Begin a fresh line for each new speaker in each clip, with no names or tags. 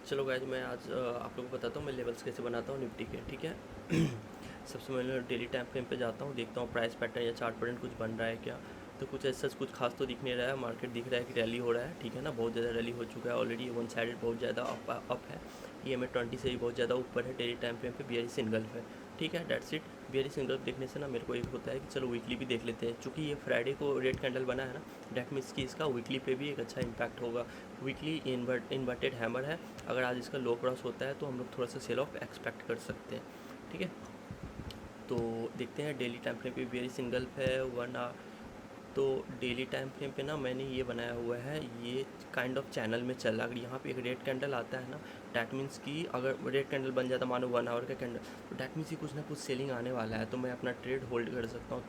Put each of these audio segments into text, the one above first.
चलो गाइज मैं आज आप लोगों को बताता हूँ मैं लेवल्स कैसे बनाता हूँ निफ्टी के। ठीक है। सबसे पहले डेली टाइम फ्रेम पे जाता हूँ, देखता हूँ प्राइस पैटर्न या चार्ट पैटर्न कुछ बन रहा है क्या। तो कुछ ऐसा कुछ खास तो दिख नहीं रहा है, मार्केट दिख रहा है कि रैली हो रहा है। ठीक है ना, बहुत ज़्यादा रैली हो चुका है ऑलरेडी, वन साइडेड बहुत ज़्यादा अप है। EMA 20 से भी बहुत ज़्यादा ऊपर है। डेली टाइम फ्रेम पे बेयरिश इनगल्फ है। ठीक है, डेट्स इट। बेयरिश इनगल्फ देखने से ना मेरे को एक होता है कि चलो वीकली भी देख लेते हैं। चूँकि ये फ्राइडे को रेड कैंडल बना है ना, डेट मीन्स कि इसका वीकली पे भी एक अच्छा इम्पैक्ट होगा। वीकली इन्वर्टेड हैमर है। अगर आज इसका लो क्रॉस होता है तो हम लोग थोड़ा सा सेल ऑफ एक्सपेक्ट कर सकते हैं। ठीक है, तो देखते हैं डेली टाइम फ्रेम पे बेयरिश इनगल्फ है 1 आवर। तो डेली टाइम फ्रेम पे ना मैंने ये बनाया हुआ है, ये काइंड ऑफ चैनल में चल रहा है। अगर यहाँ पे एक रेड कैंडल आता है ना, डैट मीन्स कि अगर रेड कैंडल बन जाता मानो 1 आवर का कैंडल, तो डैट मीन्स कि कुछ ना कुछ सेलिंग आने वाला है। तो मैं अपना ट्रेड होल्ड कर सकता हूँ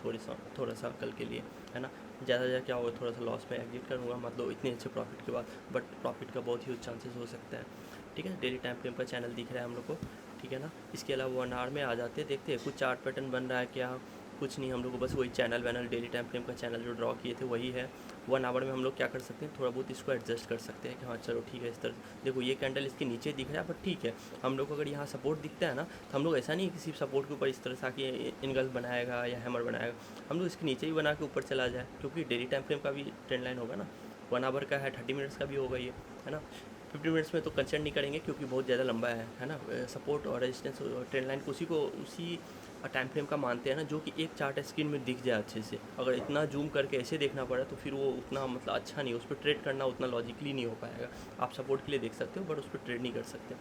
थोड़ा सा कल के लिए, है ना। ज़्यादा क्या होगा, थोड़ा सा लॉस में एग्जिट करूँगा, मतलब इतने अच्छे प्रॉफिट के बाद, बट प्रॉफिट का बहुत ह्यूज चांसेस हो सकता है। ठीक है, डेली टाइम फ्रेम का चैनल दिख रहा है हम लोग को। ठीक है ना, इसके अलावा 1 आवर में आ जाते हैं, देखते हैं कुछ चार्ट पैटर्न बन रहा है क्या। कुछ नहीं, हम लोग को बस वही चैनल वैनल डेली टाइम फ्रेम का चैनल जो ड्रॉ किए थे वही है। 1 आवर में हम लोग क्या कर सकते हैं, थोड़ा बहुत इसको एडजस्ट कर सकते हैं कि हाँ चलो ठीक है। इस तरह देखो ये कैंडल इसके नीचे दिख रहा है, बट ठीक है। हम लोग को अगर यहाँ सपोर्ट दिखता है ना, तो हम लोग ऐसा नहीं कि सिर्फ सपोर्ट के ऊपर इस तरह से आके इनगल्फ बनाएगा या हैमर बनाएगा, हम लोग इसके नीचे ही बना के ऊपर चला जाए। क्योंकि डेली टाइम फ्रेम का भी ट्रेंड लाइन होगा ना, 1 आवर का है, 30 मिनट्स का भी होगा ये, है ना। 50 मिनट्स में तो कंसर्न नहीं करेंगे क्योंकि बहुत ज़्यादा लंबा है ना। सपोर्ट और रेजिस्टेंस ट्रेंड लाइन उसी टाइम फ्रेम का मानते हैं ना, जो कि एक चार्ट स्क्रीन में दिख जाए अच्छे से। अगर इतना जूम करके ऐसे देखना पड़ा तो फिर वो उतना मतलब अच्छा नहीं, उस पर ट्रेड करना उतना लॉजिकली नहीं हो पाएगा। आप सपोर्ट के लिए देख सकते हो बट उस पर ट्रेड नहीं कर सकते।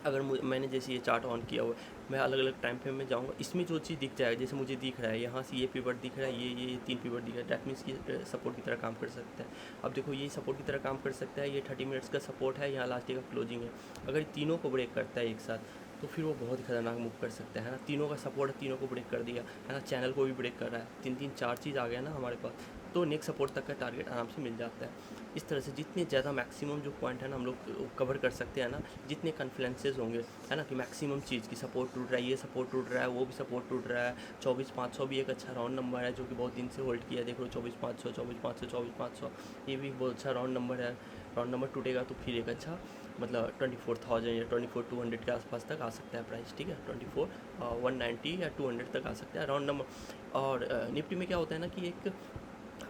अगर मैंने जैसे ये चार्ट ऑन किया हुआ है, मैं अलग अलग टाइम फ्रेम में जाऊँगा, इसमें जो चीज़ दिख जाएगा, जैसे मुझे दिख रहा है यहाँ से ये पिवट दिख रहा है, ये 3 पिवट दिख रहा है, डैट मीन्स कि सपोर्ट की तरह काम कर सकता है। अब देखो ये सपोर्ट की तरह काम कर सकता है, ये 30 मिनट्स का सपोर्ट है, यहाँ लास्ट डे का क्लोजिंग है। अगर ये तीनों को ब्रेक करता है एक साथ, तो फिर वो बहुत ही खतरनाक मूव कर सकता है ना। तीनों का सपोर्ट है, तीनों को ब्रेक कर दिया है ना, चैनल को भी ब्रेक कर रहा है, 4 चीज़ आ गया ना हमारे पास, तो नेक्स्ट सपोर्ट तक का टारगेट आराम से मिल जाता है। इस तरह से जितने ज़्यादा मैक्सिमम जो पॉइंट है ना हम लोग कवर कर सकते हैं ना, जितने कन्फ्लुएंसेस होंगे, है ना, कि मैक्सिमम चीज़ की सपोर्ट टूट रहा है, ये सपोर्ट टूट रहा है, वो भी सपोर्ट टूट रहा है। 24,500 भी एक अच्छा राउंड नंबर है जो कि बहुत दिन से होल्ड किया है। देख लो 24,500, 24,500, 24,500, ये भी बहुत अच्छा राउंड नंबर है। राउंड नंबर टूटेगा तो फिर एक अच्छा मतलब 24,000 या 24,200 के आसपास तक आ सकता है प्राइस। ठीक है, 24,190 या 200 तक आ सकता है राउंड नंबर। और निफ्टी में क्या होता है ना कि एक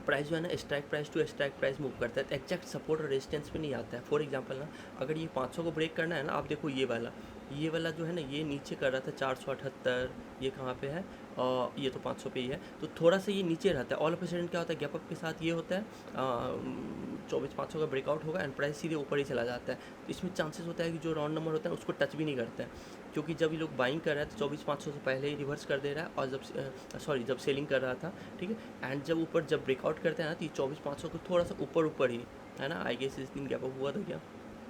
प्राइस जो है ना, strike price to strike price move करता है, तो एक्जैक्ट सपोर्ट और रेजिस्टेंस पे नहीं आता है। फॉर एग्जांपल ना, अगर ये 500 को ब्रेक करना है ना, आप देखो ये वाला जो है ना, ये नीचे कर रहा था 478, ये कहाँ पे है, ये तो 500 पे ही है, तो थोड़ा सा ये नीचे रहता है। ऑल ऑफ सेडन क्या होता है, गैप अप के साथ ये होता है 24,500 का ब्रेकआउट होगा एंड प्राइस सीधे ऊपर ही चला जाता है। तो इसमें चांसेस होता है कि जो राउंड नंबर होता है उसको टच भी नहीं करता है, क्योंकि जब ये लोग बाइंग कर रहा है तो 24,500 से पहले ही रिवर्स कर दे रहा है, और जब सेलिंग कर रहा था, ठीक है, एंड जब ब्रेकआउट करते हैं ना, तो ये 24,500 को थोड़ा सा ऊपर ही, है ना। आई गेस इस दिन गैप अप हुआ था क्या,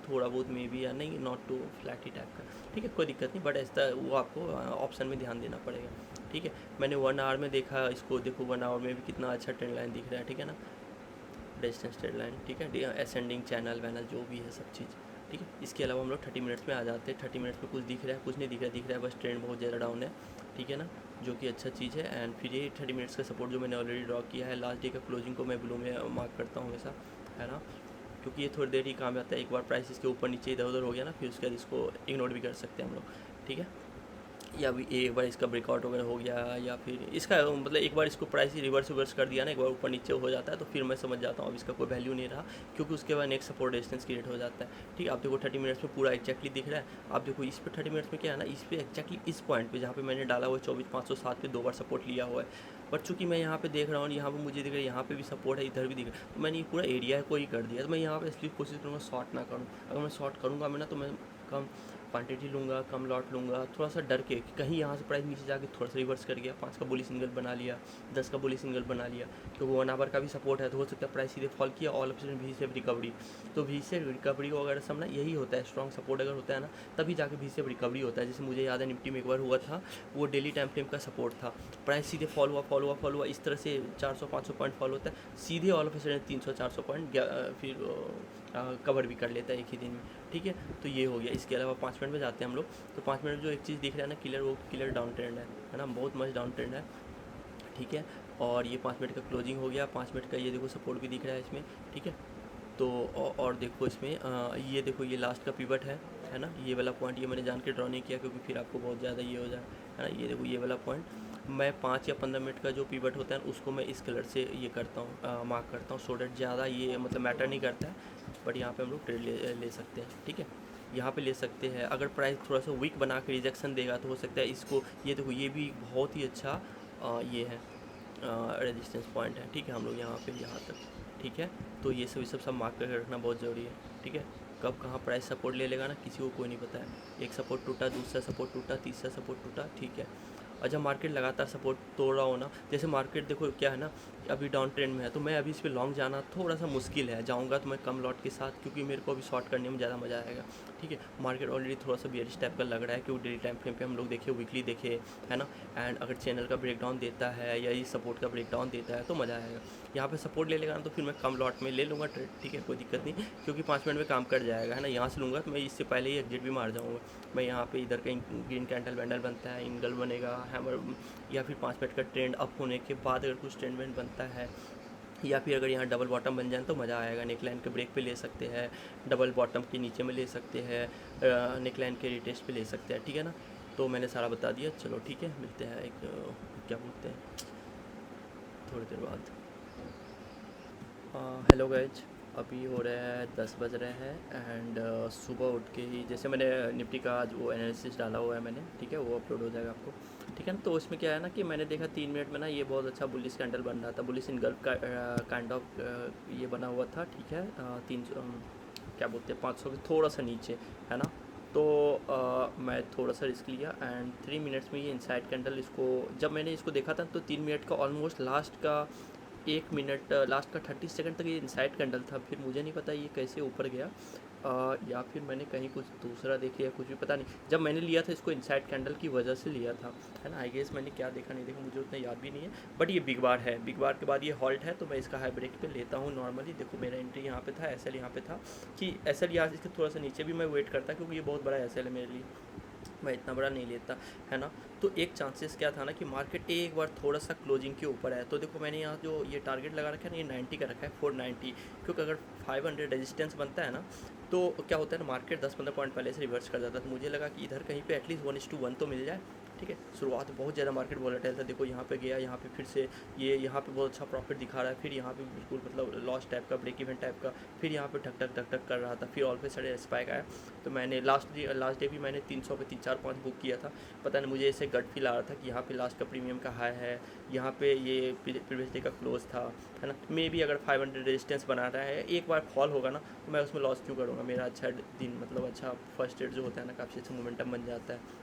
थोड़ा बहुत मे बी, या नहीं, नॉट टू फ्लैटी टाइप का। ठीक है, कोई दिक्कत नहीं, बट ऐसा वो आपको ऑप्शन में ध्यान देना पड़ेगा। ठीक है, मैंने 1 आवर में देखा इसको, देखो 1 आवर में भी कितना अच्छा ट्रेंड लाइन दिख रहा है। ठीक है ना, रेजिस्टेंस ट्रेंड लाइन, ठीक है, असेंडिंग चैनल वैनल जो भी है सब चीज़। ठीक है, इसके अलावा हम लोग 30 मिनट्स में आ जाते हैं। 30 मिनट्स में कुछ दिख रहा है, कुछ नहीं दिख रहा है, बस ट्रेंड बहुत ज़्यादा डाउन है। ठीक है ना, जो कि अच्छा चीज़ है। एंड फिर ये 30 मिनट्स का सपोर्ट जो मैंने ऑलरेडी ड्रॉ किया है, लास्ट डे का क्लोजिंग को मैं ब्लू में मार्क करता हूँ हमेशा, है ना, क्योंकि ये थोड़ी देर ही काम आता है। एक बार प्राइस इसके ऊपर नीचे इधर उधर हो गया ना, फिर उसके बाद इसको इग्नोर भी कर सकते हैं हम लोग। ठीक है, या भी एक बार इसका ब्रेकआउट वगैरह हो गया, या फिर इसका मतलब एक बार इसको प्राइस रिवर्स कर दिया ना, एक बार ऊपर नीचे हो जाता है, तो फिर मैं समझ जाता हूँ अब इसका कोई वैल्यू नहीं रहा, क्योंकि उसके बाद नेक्स्ट सपोर्ट रेजिस्टेंस क्रिएट हो जाता है। ठीक है, आप देखो 30 मिनट्स में पूरा एक्जैक्टली दिख रहा है। आप देखो इस पर 30 मिनट्स में क्या है ना, इस पर एक्जैक्टली इस पॉइंट पे जहाँ पे मैंने डाला हुआ 24,507 पे 2 बार सपोर्ट लिया हुआ है। बट चूँकि मैं यहाँ पे देख रहा हूँ, यहाँ पे मुझे दिख रहा है, यहाँ पे भी सपोर्ट है, इधर भी दिख रहा है, तो मैंने ये पूरा एरिया को ही कर दिया। तो मैं यहाँ पे इसलिए कोशिश करूँगा शॉर्ट ना करूँ। अगर मैं शॉर्ट करूँगा मैं ना, तो मैं कम क्वांटिटी लूँगा, कम लॉट लूँगा, थोड़ा सा डर के कि कहीं यहाँ से प्राइस नीचे जाके थोड़ा सा रिवर्स कर गया, 5 का बुलिश सिंगल बना लिया, 10 का बुलिश सिंगल बना लिया, क्योंकि 1 आवर का भी सपोर्ट है, तो हो सकता है प्राइस सीधे फॉल किया, all of sudden V shape recovery. तो वी शेप रिकवरी को अगर समझना यही होता है, स्ट्रॉन्ग सपोर्ट अगर होता है ना, तभी जाके वी शेप रिकवरी होता है। जैसे मुझे याद है निफ्टी में एक बार हुआ था, वो डेली टाइम फ्रेम का सपोर्ट था, प्राइस सीधे फॉल हुआ, इस तरह से 400-500 पॉइंट फॉल होता है, सीधे ऑल ऑफ सडन 300-400 पॉइंट फिर कवर भी कर लेता है एक ही दिन में। ठीक है, तो ये हो गया। इसके अलावा 5 मिनट में जाते हैं हम लोग। तो 5 मिनट जो एक चीज़ दिख रहा है ना क्लियर, वो क्लियर डाउन ट्रेंड है ना, बहुत मस्त डाउन ट्रेंड है। ठीक है, और ये 5 मिनट का क्लोजिंग हो गया। 5 मिनट का ये देखो सपोर्ट भी दिख रहा है इसमें। ठीक है, तो और देखो इसमें ये देखो ये लास्ट का पिवट है ना, ये वाला पॉइंट ये मैंने जान के ड्रॉ नहीं किया क्योंकि फिर आपको बहुत ज़्यादा ये हो जाए, है ना। ये देखो ये वाला पॉइंट मैं 5 या 15 मिनट का जो पिवट होता है उसको मैं इस कलर से ये करता हूँ, मार्क करता हूँ, सो डेट ज़्यादा ये मतलब मैटर नहीं करता है। बट यहाँ पे हम लोग ट्रेड ले सकते हैं, ठीक है, यहाँ पे ले सकते हैं। अगर प्राइस थोड़ा सा वीक बना के रिजेक्शन देगा तो हो सकता है इसको, ये देखो ये भी बहुत ही अच्छा ये है रेजिस्टेंस पॉइंट है, ठीक है। हम लोग यहाँ पे यहाँ तक, ठीक है। तो ये सब मार्क करके रखना बहुत ज़रूरी है, ठीक है। कब कहाँ प्राइस सपोर्ट ले लेगा ना किसी को कोई नहीं पता है। एक सपोर्ट टूटा, दूसरा सपोर्ट टूटा, तीसरा सपोर्ट टूटा, ठीक है। और जब मार्केट लगातार सपोर्ट तोड़ रहा हो ना, जैसे मार्केट देखो क्या है ना, अभी डाउन ट्रेंड में है, तो मैं अभी इस पर लॉन्ग जाना थोड़ा सा मुश्किल है। जाऊंगा तो मैं कम लॉट के साथ, क्योंकि मेरे को अभी शॉर्ट करने में ज़्यादा मज़ा आएगा, ठीक है। मार्केट ऑलरेडी थोड़ा सा बेयरिश टाइप का लग रहा है, क्योंकि डेली टाइम फ्रेम पे हम लोग देखे, वीकली देखे, है ना। एंड अगर चैनल का ब्रेकडाउन देता है या ये सपोर्ट का ब्रेकडाउन देता है तो मज़ा आएगा। यहाँ पे सपोर्ट ले लेगा ना तो फिर मैं कम लॉट में ले लूँगा ट्रेड, ठीक है, कोई दिक्कत नहीं, क्योंकि 5 मिनट में काम कर जाएगा, है ना। यहाँ से लूँगा तो मैं इससे पहले ही एग्जिट भी मार जाऊँगा। मैं यहाँ पे इधर कहीं ग्रीन कैंडल वैंडल बनता है, इंगल बनेगा, हैमर, या फिर 5 मिनट का ट्रेंड अप होने के बाद अगर कुछ ट्रेंड वेंड बनता है, या फिर अगर यहाँ डबल बॉटम बन जाए तो मज़ा आएगा। नेकलाइन के ब्रेक पे ले सकते हैं, डबल बॉटम के नीचे में ले सकते हैं, नेकलाइन के रिटेस्ट पे ले सकते हैं, ठीक है ना। तो मैंने सारा बता दिया, चलो ठीक है, मिलते हैं एक क्या बोलते हैं थोड़ी देर बाद। हेलो गाइज, अभी हो रहा है 10 बज रहे हैं एंड सुबह उठ के ही जैसे मैंने निफ्टी का आज वो एनालिसिस डाला हुआ है मैंने, ठीक है, वो अपलोड हो जाएगा आपको, ठीक है ना। तो उसमें क्या है ना कि मैंने देखा 3 मिनट में ना ये बहुत अच्छा बुलिश कैंडल बन रहा था, बुलिश इन गल्फ का काइंड ऑफ ये बना हुआ था, ठीक है। 300 क्या बोलते हैं 500 के थोड़ा सा नीचे, है ना। तो मैं थोड़ा सा रिस्क लिया एंड 3 मिनट्स में ये इनसाइड कैंडल, इसको जब मैंने इसको देखा था तो 3 मिनट का ऑलमोस्ट लास्ट का 1 मिनट, लास्ट का 30 सेकंड तक ये इनसाइड कैंडल था। फिर मुझे नहीं पता ये कैसे ऊपर गया, या फिर मैंने कहीं कुछ दूसरा देखे या कुछ भी पता नहीं। जब मैंने लिया था इसको इनसाइड कैंडल की वजह से लिया था, है ना। आई गेस मैंने क्या देखा नहीं देखा मुझे उतना याद भी नहीं है, बट ये बिग बार है, बिग बार के बाद ये हॉल्ट है, तो मैं इसका हाई ब्रेक पे लेता हूँ नॉर्मली। देखो मेरा एंट्री यहाँ पे था, एसएल यहाँ पे था, कि एसएल यहाँ इसके थोड़ा सा नीचे भी मैं वेट करता, क्योंकि ये बहुत बड़ा एसएल है मेरे लिए, मैं इतना बड़ा नहीं लेता, है ना। तो एक चांसेस क्या था ना कि मार्केट एक बार थोड़ा सा क्लोजिंग के ऊपर है, तो देखो मैंने यहाँ जो ये टारगेट लगा रखा है ना, ये 90 का रखा है, 490, क्योंकि अगर 500 रेजिस्टेंस बनता है ना तो क्या होता है ना, मार्केट 10-15 पॉइंट पहले से रिवर्स कर जाता है। तो मुझे लगा कि इधर कहीं पे एटलीस्ट 1:1 तो मिल जाए, ठीक है। शुरुआत बहुत ज़्यादा मार्केट वोलेटाइल था, देखो यहाँ पे गया, यहाँ पे फिर से ये यहाँ पे बहुत अच्छा प्रॉफिट दिखा रहा है, फिर यहाँ पे बिल्कुल मतलब लॉस टाइप का, ब्रेक इवन टाइप का, फिर यहाँ पे ठक ठक ठक ठक कर रहा था, फिर ऑल पे सड़े स्पाइक आया। तो मैंने लास्ट डे भी मैंने 300 पे 3-4-5 बुक किया था। पता नहीं मुझे ऐसे गट फील आ रहा था कि यहाँ पे लास्ट का प्रीमियम का हाई है, यहाँ पे ये प्रीवियस डे का क्लोज था, है ना। मे भी अगर 500 रेजिस्टेंस बना रहा है, एक बार फॉल होगा ना तो मैं उसमें लॉस क्यों करूँगा। मेरा अच्छा दिन मतलब अच्छा फर्स्ट ट्रेड जो होता है ना, काफ़ी अच्छा मोमेंटम बन जाता है।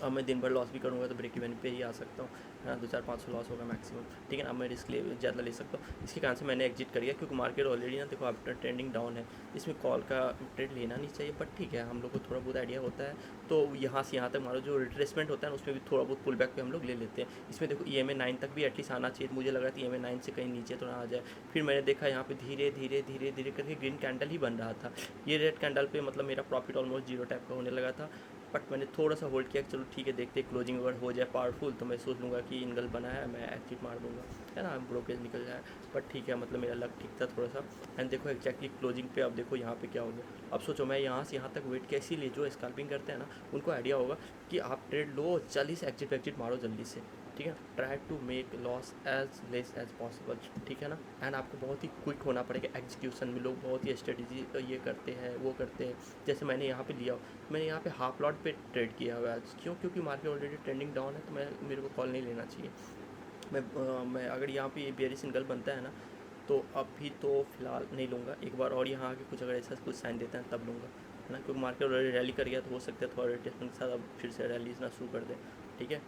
अब मैं दिन भर लॉस भी करूँगा तो ब्रेक इवन पे ही आ सकता हूँ, है ना। 2-4-500 लॉस होगा मैक्सिमम, ठीक है ना। अब मैं रिस्क ज़्यादा ले सकता हूँ, इसके कारण से मैंने एग्जिट कर लिया, क्योंकि मार्केट ऑलरेडी ना देखो आफ्टर ट्रेंडिंग डाउन है, इसमें कॉल का ट्रेड लेना नहीं चाहिए, बट ठीक है हम लोग को थोड़ा बहुत आइडिया होता है। तो यहाँ से यहाँ तक मारो जो रिट्रेसमेंट होता है ना, उसमें भी थोड़ा बहुत पुल बैक पे हम लोग ले लेते हैं। इसमें देखो EMA 9 तक भी एटलीस्ट आना चाहिए, मुझे लग रहा था EMA 9 से कहीं नीचे तो ना आ जाए। फिर मैंने देखा यहाँ पे धीरे धीरे धीरे धीरे करके ग्रीन कैंडल ही बन रहा था, ये रेड कैंडल पे मतलब मेरा प्रॉफिट ऑलमोस्ट जीरो टाइप का होने लगा था। बट मैंने थोड़ा सा होल्ड किया कि चलो ठीक है, देखते क्लोजिंग अगर हो जाए पावरफुल तो मैं सोच लूँगा कि इनगल बना है, मैं एग्जिट मार दूँगा, है ना, ब्रोकेज निकल जाए। बट ठीक है, मतलब मेरा लक ठीक था थोड़ा सा। एंड देखो एक्जैक्टली क्लोजिंग पे अब देखो यहाँ पे क्या हो गया। अब सोचो मैं यहाँ से यहाँ तक वेट किया, इसीलिए जो स्कैल्पिंग करते हैं ना उनको आइडिया होगा कि आप ट्रेड लो, जल्दी से एग्जिट मारो जल्दी से, ठीक है। Try to make loss as less as possible, ठीक है ना। एंड आपको बहुत ही क्विक होना पड़ेगा एग्जीक्यूशन में। लोग बहुत ही स्ट्रेटजी ये करते हैं वो करते हैं, जैसे मैंने यहाँ पे लिया, मैंने यहाँ पे हाफ लॉट पे ट्रेड किया हुआ है आज, क्यों, क्योंकि मार्केट ऑलरेडी ट्रेंडिंग डाउन है, तो मेरे को कॉल नहीं लेना चाहिए। मैं अगर यहाँ पे बेयरिश सिंगल बनता है ना तो अभी तो फ़िलहाल नहीं लूँगा, एक बार और यहाँ आके कुछ अगर ऐसा कुछ साइन देता है तब लूँगा, है ना। क्योंकि मार्केट ऑलरेडी रैली कर गया तो हो सकता है थोड़ा रिटेस्टमेंट के साथ अब फिर से रैली ना शुरू कर दे, ठीक है,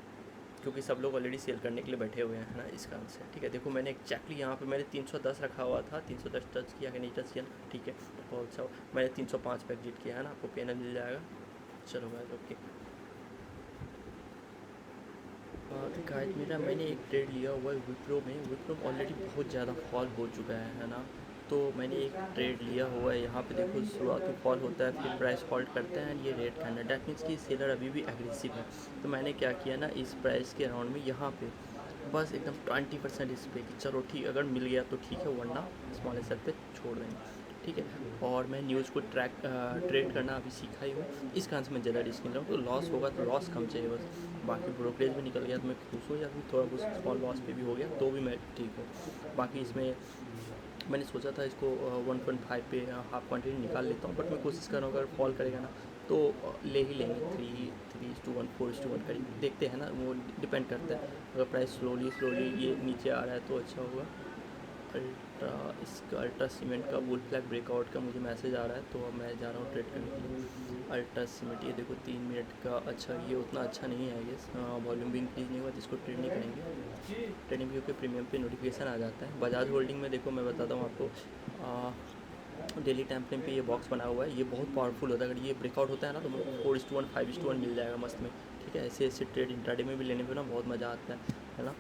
क्योंकि सब लोग ऑलरेडी सेल करने के लिए बैठे हुए हैं, है ना, इस कारण से, ठीक है। देखो मैंने एक्जैक्टली यहाँ पे मैंने 310 रखा हुआ था, 310 टच किया कि नहीं टच किया, ठीक है, बहुत अच्छा। मैंने 305 पे एग्जिट किया, है ना, आपको पेनल मिल जाएगा। चलो गाइस, ओके। गाइस मेरा मैंने एक ट्रेड लिया हुआ है विप्रो में, विप्रो ऑलरेडी बहुत ज़्यादा फॉल हो चुका है ना। तो मैंने एक ट्रेड लिया हुआ है, यहाँ पे देखो शुरुआत में फॉल होता है, फिर प्राइस हॉल्ट करते हैं, ये रेड कैंडल, डैट मीन्स कि सेलर अभी भी एग्रेसिव है। तो मैंने क्या किया ना, इस प्राइस के अराउंड में यहाँ पे बस एकदम 20% इस पे कि चलो ठीक, अगर मिल गया तो ठीक है, वरना स्मॉल एसएल पे छोड़ देंगे, ठीक है। और मैं न्यूज़ को ट्रेड करना अभी सीखा ही हूँ, इस कारण से मैं ज़्यादा रिस्क नहीं रहा हूँ। तो लॉस होगा तो लॉस कम चाहिए बस, बाकी ब्रोकरेज में निकल गया तो मैं खुश हूँ, या फिर थोड़ा बहुत स्मॉल लॉस पे भी हो गया तो भी मैं ठीक हूँ। बाकी इसमें मैंने सोचा था इसको 1.5 पे हाफ क्वांटिटी निकाल लेता हूँ, बट मैं कोशिश कर रहा हूँ अगर फॉल करेगा ना तो ले ही लेंगे 3:1 4:1 करीब, देखते हैं ना, वो डिपेंड करता है। अगर प्राइस स्लोली ये नीचे आ रहा है तो अच्छा होगा। इसका अल्ट्रा सीमेंट का बुल फ्लैग ब्रेकआउट का मुझे मैसेज आ रहा है, तो अब मैं जा रहा हूँ ट्रेड करने के लिए। अल्ट्रा सीमेंट ये देखो 3 मिनट का, अच्छा ये उतना अच्छा नहीं है, गेस वॉल्यूम भी इंक्रीज नहीं हुआ तो इसको ट्रेड नहीं करेंगे। ट्रेडिंग क्योंकि प्रीमियम पे नोटिफिकेशन आ जाता है। बजाज होल्डिंग में देखो मैं बताता हूँ आपको, डेली टाइम फ्रेम पे ये बॉक्स बना हुआ है, ये बहुत पावरफुल होता है। अगर ये ब्रेकआउट होता है ना तो 4:1 5:1 मिल जाएगा मस्त में, ठीक है। ऐसे ट्रेड इंट्राडे में भी लेने पे ना बहुत मज़ा आता है ना।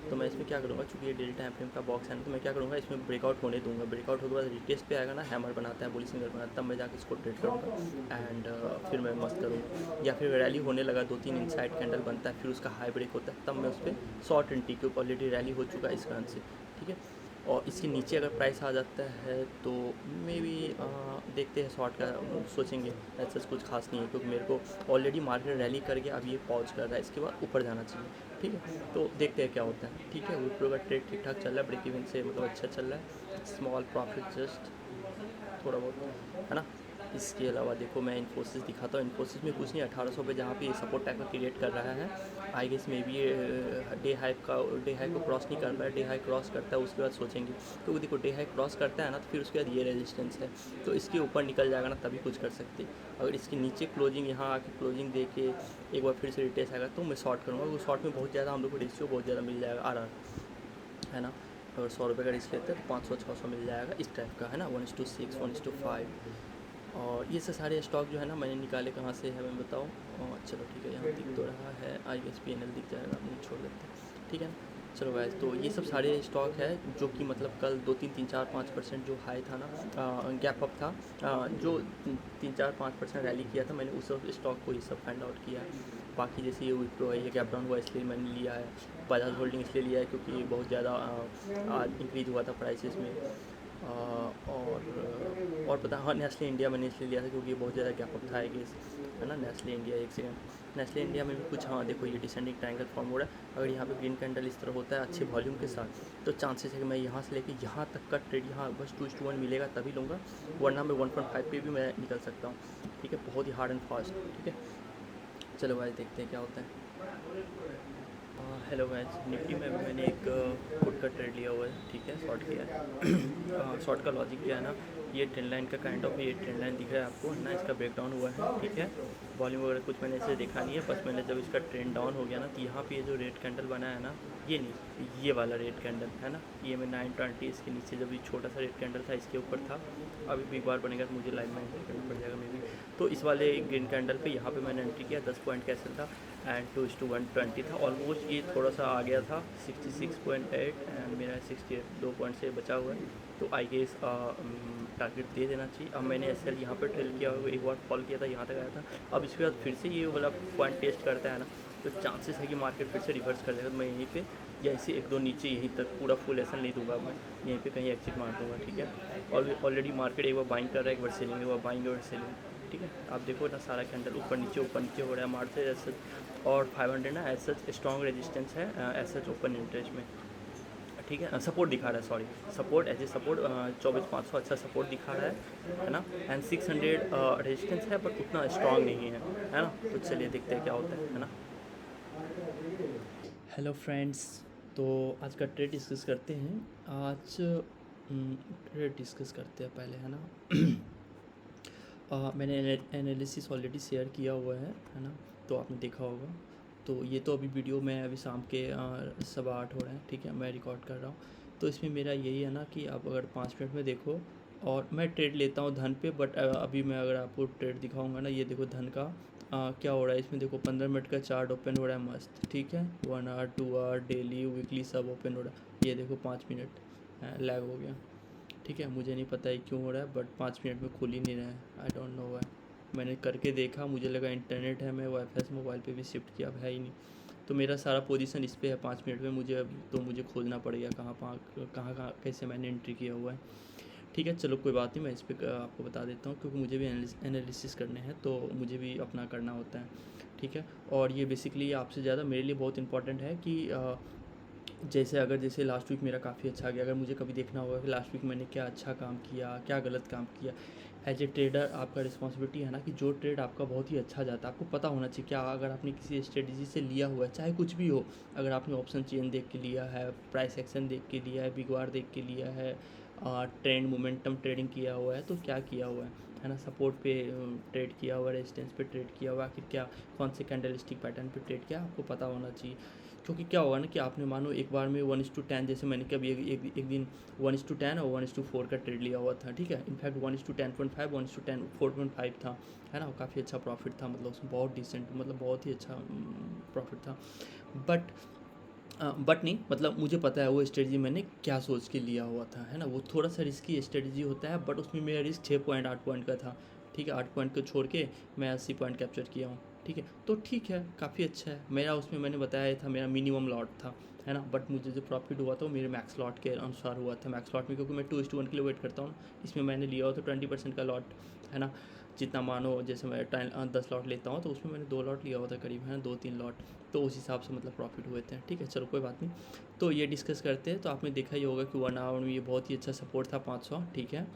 तो मैं इसमें क्या करूँगा, चूँकि ये डेली टाइम फ्रेम का बॉक्स है ना, तो मैं क्या करूँगा, इसमें ब्रेकआउट होने दूंगा। ब्रेकआउट होने के बाद रिटेस्ट पे आएगा ना, हैमर बनाता है, बुलिश सिग्नल बनाता है, तब मैं जाकर इसको ट्रेड करूँगा एंड फिर मैं मस्त करूँगा। या फिर रैली होने लगा, 2-3 इनसाइड कैंडल बनता है, फिर उसका हाई ब्रेक होता है, तब मैं उस पर शॉर्ट एंट्री, क्योंकि ऑलरेडी रैली हो चुका है इस कारण से, ठीक है। और इसके नीचे अगर प्राइस आ जाता है तो मे बी देखते हैं शॉर्ट का, सोचेंगे। ऐसा कुछ खास नहीं है, क्योंकि मेरे को ऑलरेडी मार्केट रैली करके अब ये पॉज कर रहा है, इसके बाद ऊपर जाना चाहिए, ठीक है। तो देखते हैं क्या होता है, ठीक है। विप्रो का ट्रेड ठीक ठाक चल रहा है, ब्रेक इवन से मतलब अच्छा चल रहा है, स्मॉल प्रॉफिट जस्ट थोड़ा बहुत, है ना। इसके अलावा देखो मैं इन्फोसिस दिखाता हूँ। इन्फोसिस में कुछ नहीं, 1800 पे जहाँ पे ये सपोर्ट टाइप का क्रिएट कर रहा है, I guess maybe day high को क्रॉस नहीं कर पाया। डे हाई क्रॉस करता है उसके बाद सोचेंगे, तो देखो डे हाई क्रॉस करता है ना तो फिर उसके बाद ये रेजिस्टेंस है, तो इसके ऊपर निकल जाएगा ना तभी कुछ कर सकते। अगर इसके नीचे क्लोजिंग, यहाँ आके क्लोजिंग दे के एक बार फिर से रिटेस्ट आएगा तो मैं शॉर्ट करूँगा। वो शॉर्ट में बहुत ज़्यादा हम लोग को रेशियो बहुत ज़्यादा मिल जाएगा आर है ना। अगर 100 रुपये का रिस्क लेते हैं तो 500-600 मिल जाएगा इस टाइप का, है ना। 1:6 1:5। और ये से सारे स्टॉक जो है ना मैंने निकाले कहाँ से है मैं बताऊँ। चलो ठीक है, यहाँ दिख तो रहा है, ISPNL दिख जाएगा, नहीं छोड़ देते, ठीक है ना। चलो गाइस, तो ये सब सारे स्टॉक है जो कि मतलब कल 2-3-4-5% जो हाई था ना, गैप अप था, जो 3-4-5% रैली किया था, मैंने उस सब स्टॉक को ये सब फाइंड आउट किया है। बाकी जैसे ये विप्रो है, ये गैप डाउन हुआ इसलिए मैंने लिया है। बजाज होल्डिंग इसलिए लिया है क्योंकि बहुत ज़्यादा आज इंक्रीज हुआ था प्राइसेस में। और पता, हाँ, नेस्ले इंडिया मैंने इसलिए लिया था क्योंकि बहुत ज़्यादा गैप अप था आई गेस, है ना। नेस्ले इंडिया, एक सेकंड, नेस्ले इंडिया में भी कुछ, हाँ देखो ये डिसेंडिंग ट्रायंगल फॉर्म हो रहा है। अगर यहाँ पे ग्रीन कैंडल इस तरह होता है अच्छे वॉल्यूम के साथ, तो चांसेस है कि मैं यहाँ से लेके यहाँ तक का ट्रेड, यहाँ बस 2:1 मिलेगा तभी लूँगा, वरना मैं 1.5 पे भी मैं निकल सकता हूँ, ठीक है। बहुत ही हार्ड एंड फास्ट, ठीक है। चलो भाई देखते हैं क्या होता है। हेलो गाइस, निफ्टी में भी मैंने एक पुट का ट्रेड लिया हुआ है, ठीक है, शॉर्ट किया है। शॉर्ट का लॉजिक क्या है ना, ये ट्रेंड लाइन का काइंड ऑफ, ये ट्रेंड लाइन दिख रहा है आपको ना, इसका ब्रेक डाउन हुआ है, ठीक है। वॉल्यूम वगैरह कुछ मैंने ऐसे देखा नहीं है, बस मैंने जब इसका ट्रेंड डाउन हो गया ना तो यहाँ पे ये जो रेड कैंडल बना है ना, ये नहीं, ये वाला रेड कैंडल है ना, ये मैं 920 इसके नीचे जब ये छोटा सा रेड कैंडल था इसके ऊपर था। अभी भी एक बार बनेगा तो मुझे लाइन में एंट्री करना पड़ जाएगा मे बी। तो इस वाले ग्रीन कैंडल पे यहाँ पे मैंने एंट्री किया, 10 पॉइंट कैसल था एंड 2:120 था ऑलमोस्ट। ये थोड़ा सा आ गया था 66.8 एंड मेरा 68 2 पॉइंट से बचा हुआ है, तो आई गेस टारगेट दे देना चाहिए। अब मैंने एसएल यहाँ पर ट्रेल किया हुआ, एक बार फॉल किया था, यहाँ तक आया था। अब इसके बाद फिर से ये वाला पॉइंट टेस्ट करता है ना, तो चांसेस है कि मार्केट फिर से रिवर्स कर देगा। तो मैं यहीं पे या इसे 1-2 नीचे यहीं तक पूरा फुल एसएल नहीं दूंगा, मैं यहीं पे कहीं एग्जिट मार दूंगा, ठीक है। और ऑलरेडी मार्केट एक बार बाइंग कर रहा है, एक बार सेलिंग, एक बार बाइंग, एक बार सेलिंग, ठीक है। आप देखो ना सारा कैंडल ऊपर नीचे हो रहा है मार्केट ऐसे। और 500 ना ऐसा स्ट्रॉन्ग रेजिस्टेंस है ऐसा ओपन इंटरेस्ट में, ठीक है। सपोर्ट दिखा रहा है, sorry, support as a support 24,500 अच्छा सपोर्ट दिखा रहा है ना। एंड 600 रेजिस्टेंस है बट उतना स्ट्रॉन्ग नहीं है ना। तो चलिए देखते हैं क्या होता है ना। हेलो फ्रेंड्स, तो आज का ट्रेड डिस्कस करते हैं। आज ट्रेड डिस्कस करते हैं पहले, है ना। मैंने एनालिसिस ऑलरेडी शेयर किया हुआ है ना, तो आपने देखा होगा। तो ये तो अभी वीडियो मैं अभी शाम के 8:15 हो रहे हैं, ठीक है, मैं रिकॉर्ड कर रहा हूँ। तो इसमें मेरा यही है ना कि आप अगर 5 मिनट में देखो, और मैं ट्रेड लेता हूँ धन पे, बट अभी मैं अगर आपको ट्रेड दिखाऊंगा ना, ये देखो धन का क्या हो रहा है इसमें। देखो 15 मिनट का चार्ट ओपन हो रहा है मस्त, ठीक है। 1 आवर 2 आवर डेली वीकली सब ओपन हो रहा है। ये देखो 5 मिनट लैग हो गया, ठीक है। मुझे नहीं पता है क्यों हो रहा है, बट 5 मिनट में खुल ही नहीं रहा है, आई डोंट नो व्हाई। मैंने करके देखा, मुझे लगा इंटरनेट है, मैं वाईफाई से मोबाइल पे भी शिफ्ट किया, अब है ही नहीं। तो मेरा सारा पोजीशन इस पे है 5 मिनट में, मुझे अब तो मुझे खोलना पड़ेगा कहाँ कहाँ कैसे मैंने एंट्री किया हुआ है, ठीक है, चलो कोई बात नहीं, मैं इस पे आपको बता देता हूँ, क्योंकि मुझे भी एनालिसिस करने हैं तो मुझे भी अपना करना होता है। ठीक है, और ये बेसिकली आपसे ज़्यादा मेरे लिए बहुत इंपॉर्टेंट है कि जैसे लास्ट वीक मेरा काफ़ी अच्छा गया, अगर मुझे कभी देखना होगा कि लास्ट वीक मैंने क्या अच्छा काम किया, क्या गलत काम किया। एज ए ट्रेडर आपका रिस्पॉन्सिबिलिटी है ना कि जो ट्रेड आपका बहुत ही अच्छा जाता है, आपको पता होना चाहिए क्या, अगर आपने किसी स्ट्रेटजी से लिया हुआ है, चाहे कुछ भी हो, अगर आपने ऑप्शन चेन देख के लिया है, प्राइस एक्शन देख के लिया है, बिग वार देख के लिया है, ट्रेंड मोमेंटम ट्रेडिंग किया हुआ है, तो क्या किया हुआ है ना, सपोर्ट पे ट्रेड किया हुआ है, रेजिस्टेंस पे ट्रेड किया हुआ है, आखिर क्या कौन से कैंडलस्टिक पैटर्न पे ट्रेड किया, आपको पता होना चाहिए। क्योंकि क्या होगा ना कि आपने मानो एक बार में 1:10, जैसे मैंने कभी एक दिन 1:10 और 1:4 का ट्रेड लिया हुआ था। ठीक है, इनफैक्ट 1:10.5 1:4.5 था, है ना, काफ़ी अच्छा प्रॉफिट था, मतलब उसमें बहुत डिसेंट, मतलब बहुत ही अच्छा प्रॉफिट था। बट नहीं, मतलब मुझे पता है वो स्ट्रेटजी मैंने क्या सोच के लिया हुआ था, है ना, वो थोड़ा सा रिस्की स्ट्रेटजी होता है, बट उसमें मेरा रिस्क 6.8 पॉइंट का था। ठीक है, 8 पॉइंट को छोड़ के मैं 80 पॉइंट कैप्चर किया हूँ। ठीक है, तो ठीक है, काफ़ी अच्छा है मेरा, उसमें मैंने बताया था मेरा मिनिमम लॉट था, है ना, बट मुझे जो प्रॉफिट हुआ था वो मेरे मैक्स लॉट के अनुसार हुआ था। मैक्स लॉट में क्योंकि मैं 2:1 के लिए वेट करता हूँ, इसमें मैंने लिया हुआ था 20% का लॉट, है ना, जितना मानो जैसे मैं 10 लॉट लेता हूँ तो उसमें मैंने 2 लॉट लिया हुआ था करीब, है ना, 2-3 लॉट, तो उस हिसाब से मतलब प्रॉफिट हुए थे। ठीक है, चलो कोई बात नहीं, तो ये डिस्कस करते हैं। तो आपने देखा ही होगा कि 1 आवर में ये बहुत ही अच्छा सपोर्ट था 500। ठीक है,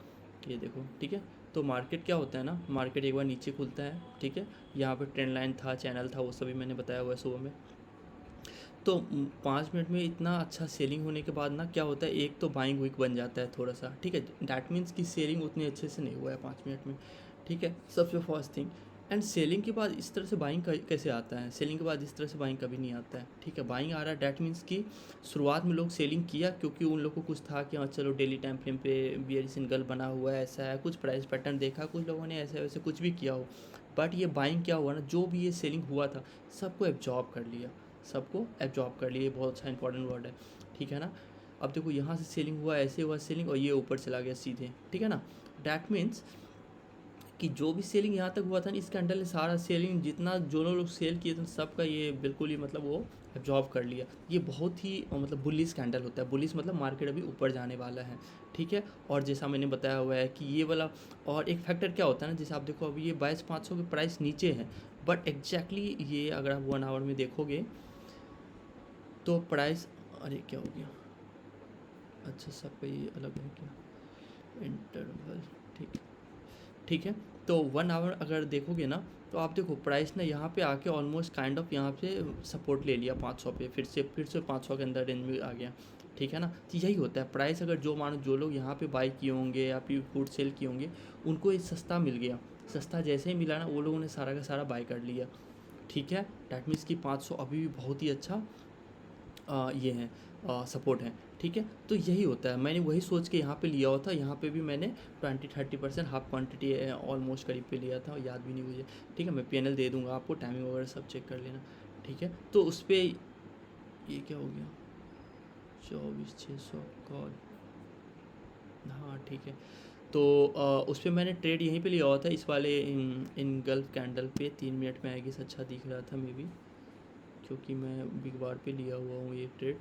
ये देखो, ठीक है, तो मार्केट क्या होता है ना, मार्केट एक बार नीचे खुलता है, ठीक है, यहाँ पे ट्रेंड लाइन था, चैनल था, वो सभी मैंने बताया हुआ है सुबह में। तो 5 मिनट में इतना अच्छा सेलिंग होने के बाद ना क्या होता है, एक तो बाइंग वीक बन जाता है थोड़ा सा। ठीक है, डैट मीन्स कि सेलिंग उतनी अच्छे से नहीं हुआ है 5 मिनट में। ठीक है, सबसे फर्स्ट थिंग। एंड सेलिंग के बाद इस तरह से बाइंग कैसे आता है, सेलिंग के बाद इस तरह से बाइंग कभी नहीं आता है। ठीक है, बाइंग आ रहा है, डैट मीन्स कि शुरुआत में लोग सेलिंग किया क्योंकि उन लोगों को कुछ था कि हाँ चलो डेली टाइम फ्रेम पे बियर सिंगल बना हुआ है, ऐसा है, कुछ प्राइस पैटर्न देखा, कुछ लोगों ने ऐसे वैसे कुछ भी किया हो, बट ये बाइंग क्या हुआ ना, जो भी ये सेलिंग हुआ था सबको एब्जॉर्ब कर लिया, सबको एब्जॉर्ब कर लिए, बहुत अच्छा इंपॉर्टेंट वर्ड है। ठीक है ना, अब देखो यहाँ से सेलिंग हुआ, ऐसे हुआ सेलिंग, और ये ऊपर चला गया सीधे। ठीक है ना, डैट मीन्स कि जो भी सेलिंग यहाँ तक हुआ था ना, इस कैंडल ने सारा सेलिंग जितना जो लोग सेल किए थे सबका ये बिल्कुल ही मतलब वो एब्जॉर्ब कर लिया। ये बहुत ही मतलब बुलिश कैंडल होता है, बुलिश मतलब मार्केट अभी ऊपर जाने वाला है। ठीक है, और जैसा मैंने बताया हुआ है कि ये वाला, और एक फैक्टर क्या होता है ना, जैसे आप देखो अभी ये 22,500 के प्राइस नीचे है, बट एग्जैक्टली ये अगर आप 1 आवर में देखोगे तो प्राइस, अरे क्या हो गया, अच्छा सबका ये अलग है क्या, इंटरवल, ठीक, ठीक है। तो 1 आवर अगर देखोगे ना, तो आप देखो प्राइस ने यहाँ पे आके ऑलमोस्ट काइंड ऑफ यहाँ पे सपोर्ट ले लिया 500 पे, फिर से 500 के अंदर रेंज में आ गया। ठीक है ना, तो यही होता है प्राइस, अगर जो मानो जो लोग यहाँ पे बाई किए होंगे या फिर फूड सेल किए होंगे, उनको ये सस्ता मिल गया, सस्ता जैसे ही मिला ना वो लोगों ने सारा का सारा बाई कर लिया। ठीक है, डैट मीन्स कि 500 अभी भी बहुत ही अच्छा ये है, सपोर्ट है। ठीक है, तो यही होता है, मैंने वही सोच के यहाँ पे लिया हुआ था, यहाँ पे भी मैंने 20-30% हाफ क्वांटिटी ऑलमोस्ट करीब पे लिया था, याद भी नहीं मुझे। ठीक है, मैं PNL दे दूँगा आपको, टाइमिंग वगैरह सब चेक कर लेना। ठीक है, तो उस पर ये क्या हो गया, 24,600 कॉल, हाँ ठीक है, तो उस पर मैंने ट्रेड यहीं पे लिया हुआ था, इस वाले इन गल्फ कैंडल पे 3 मिनट में आएगी, अच्छा दिख रहा था मे बी, क्योंकि मैं बिग बार पे लिया हुआ हूँ ये ट्रेड।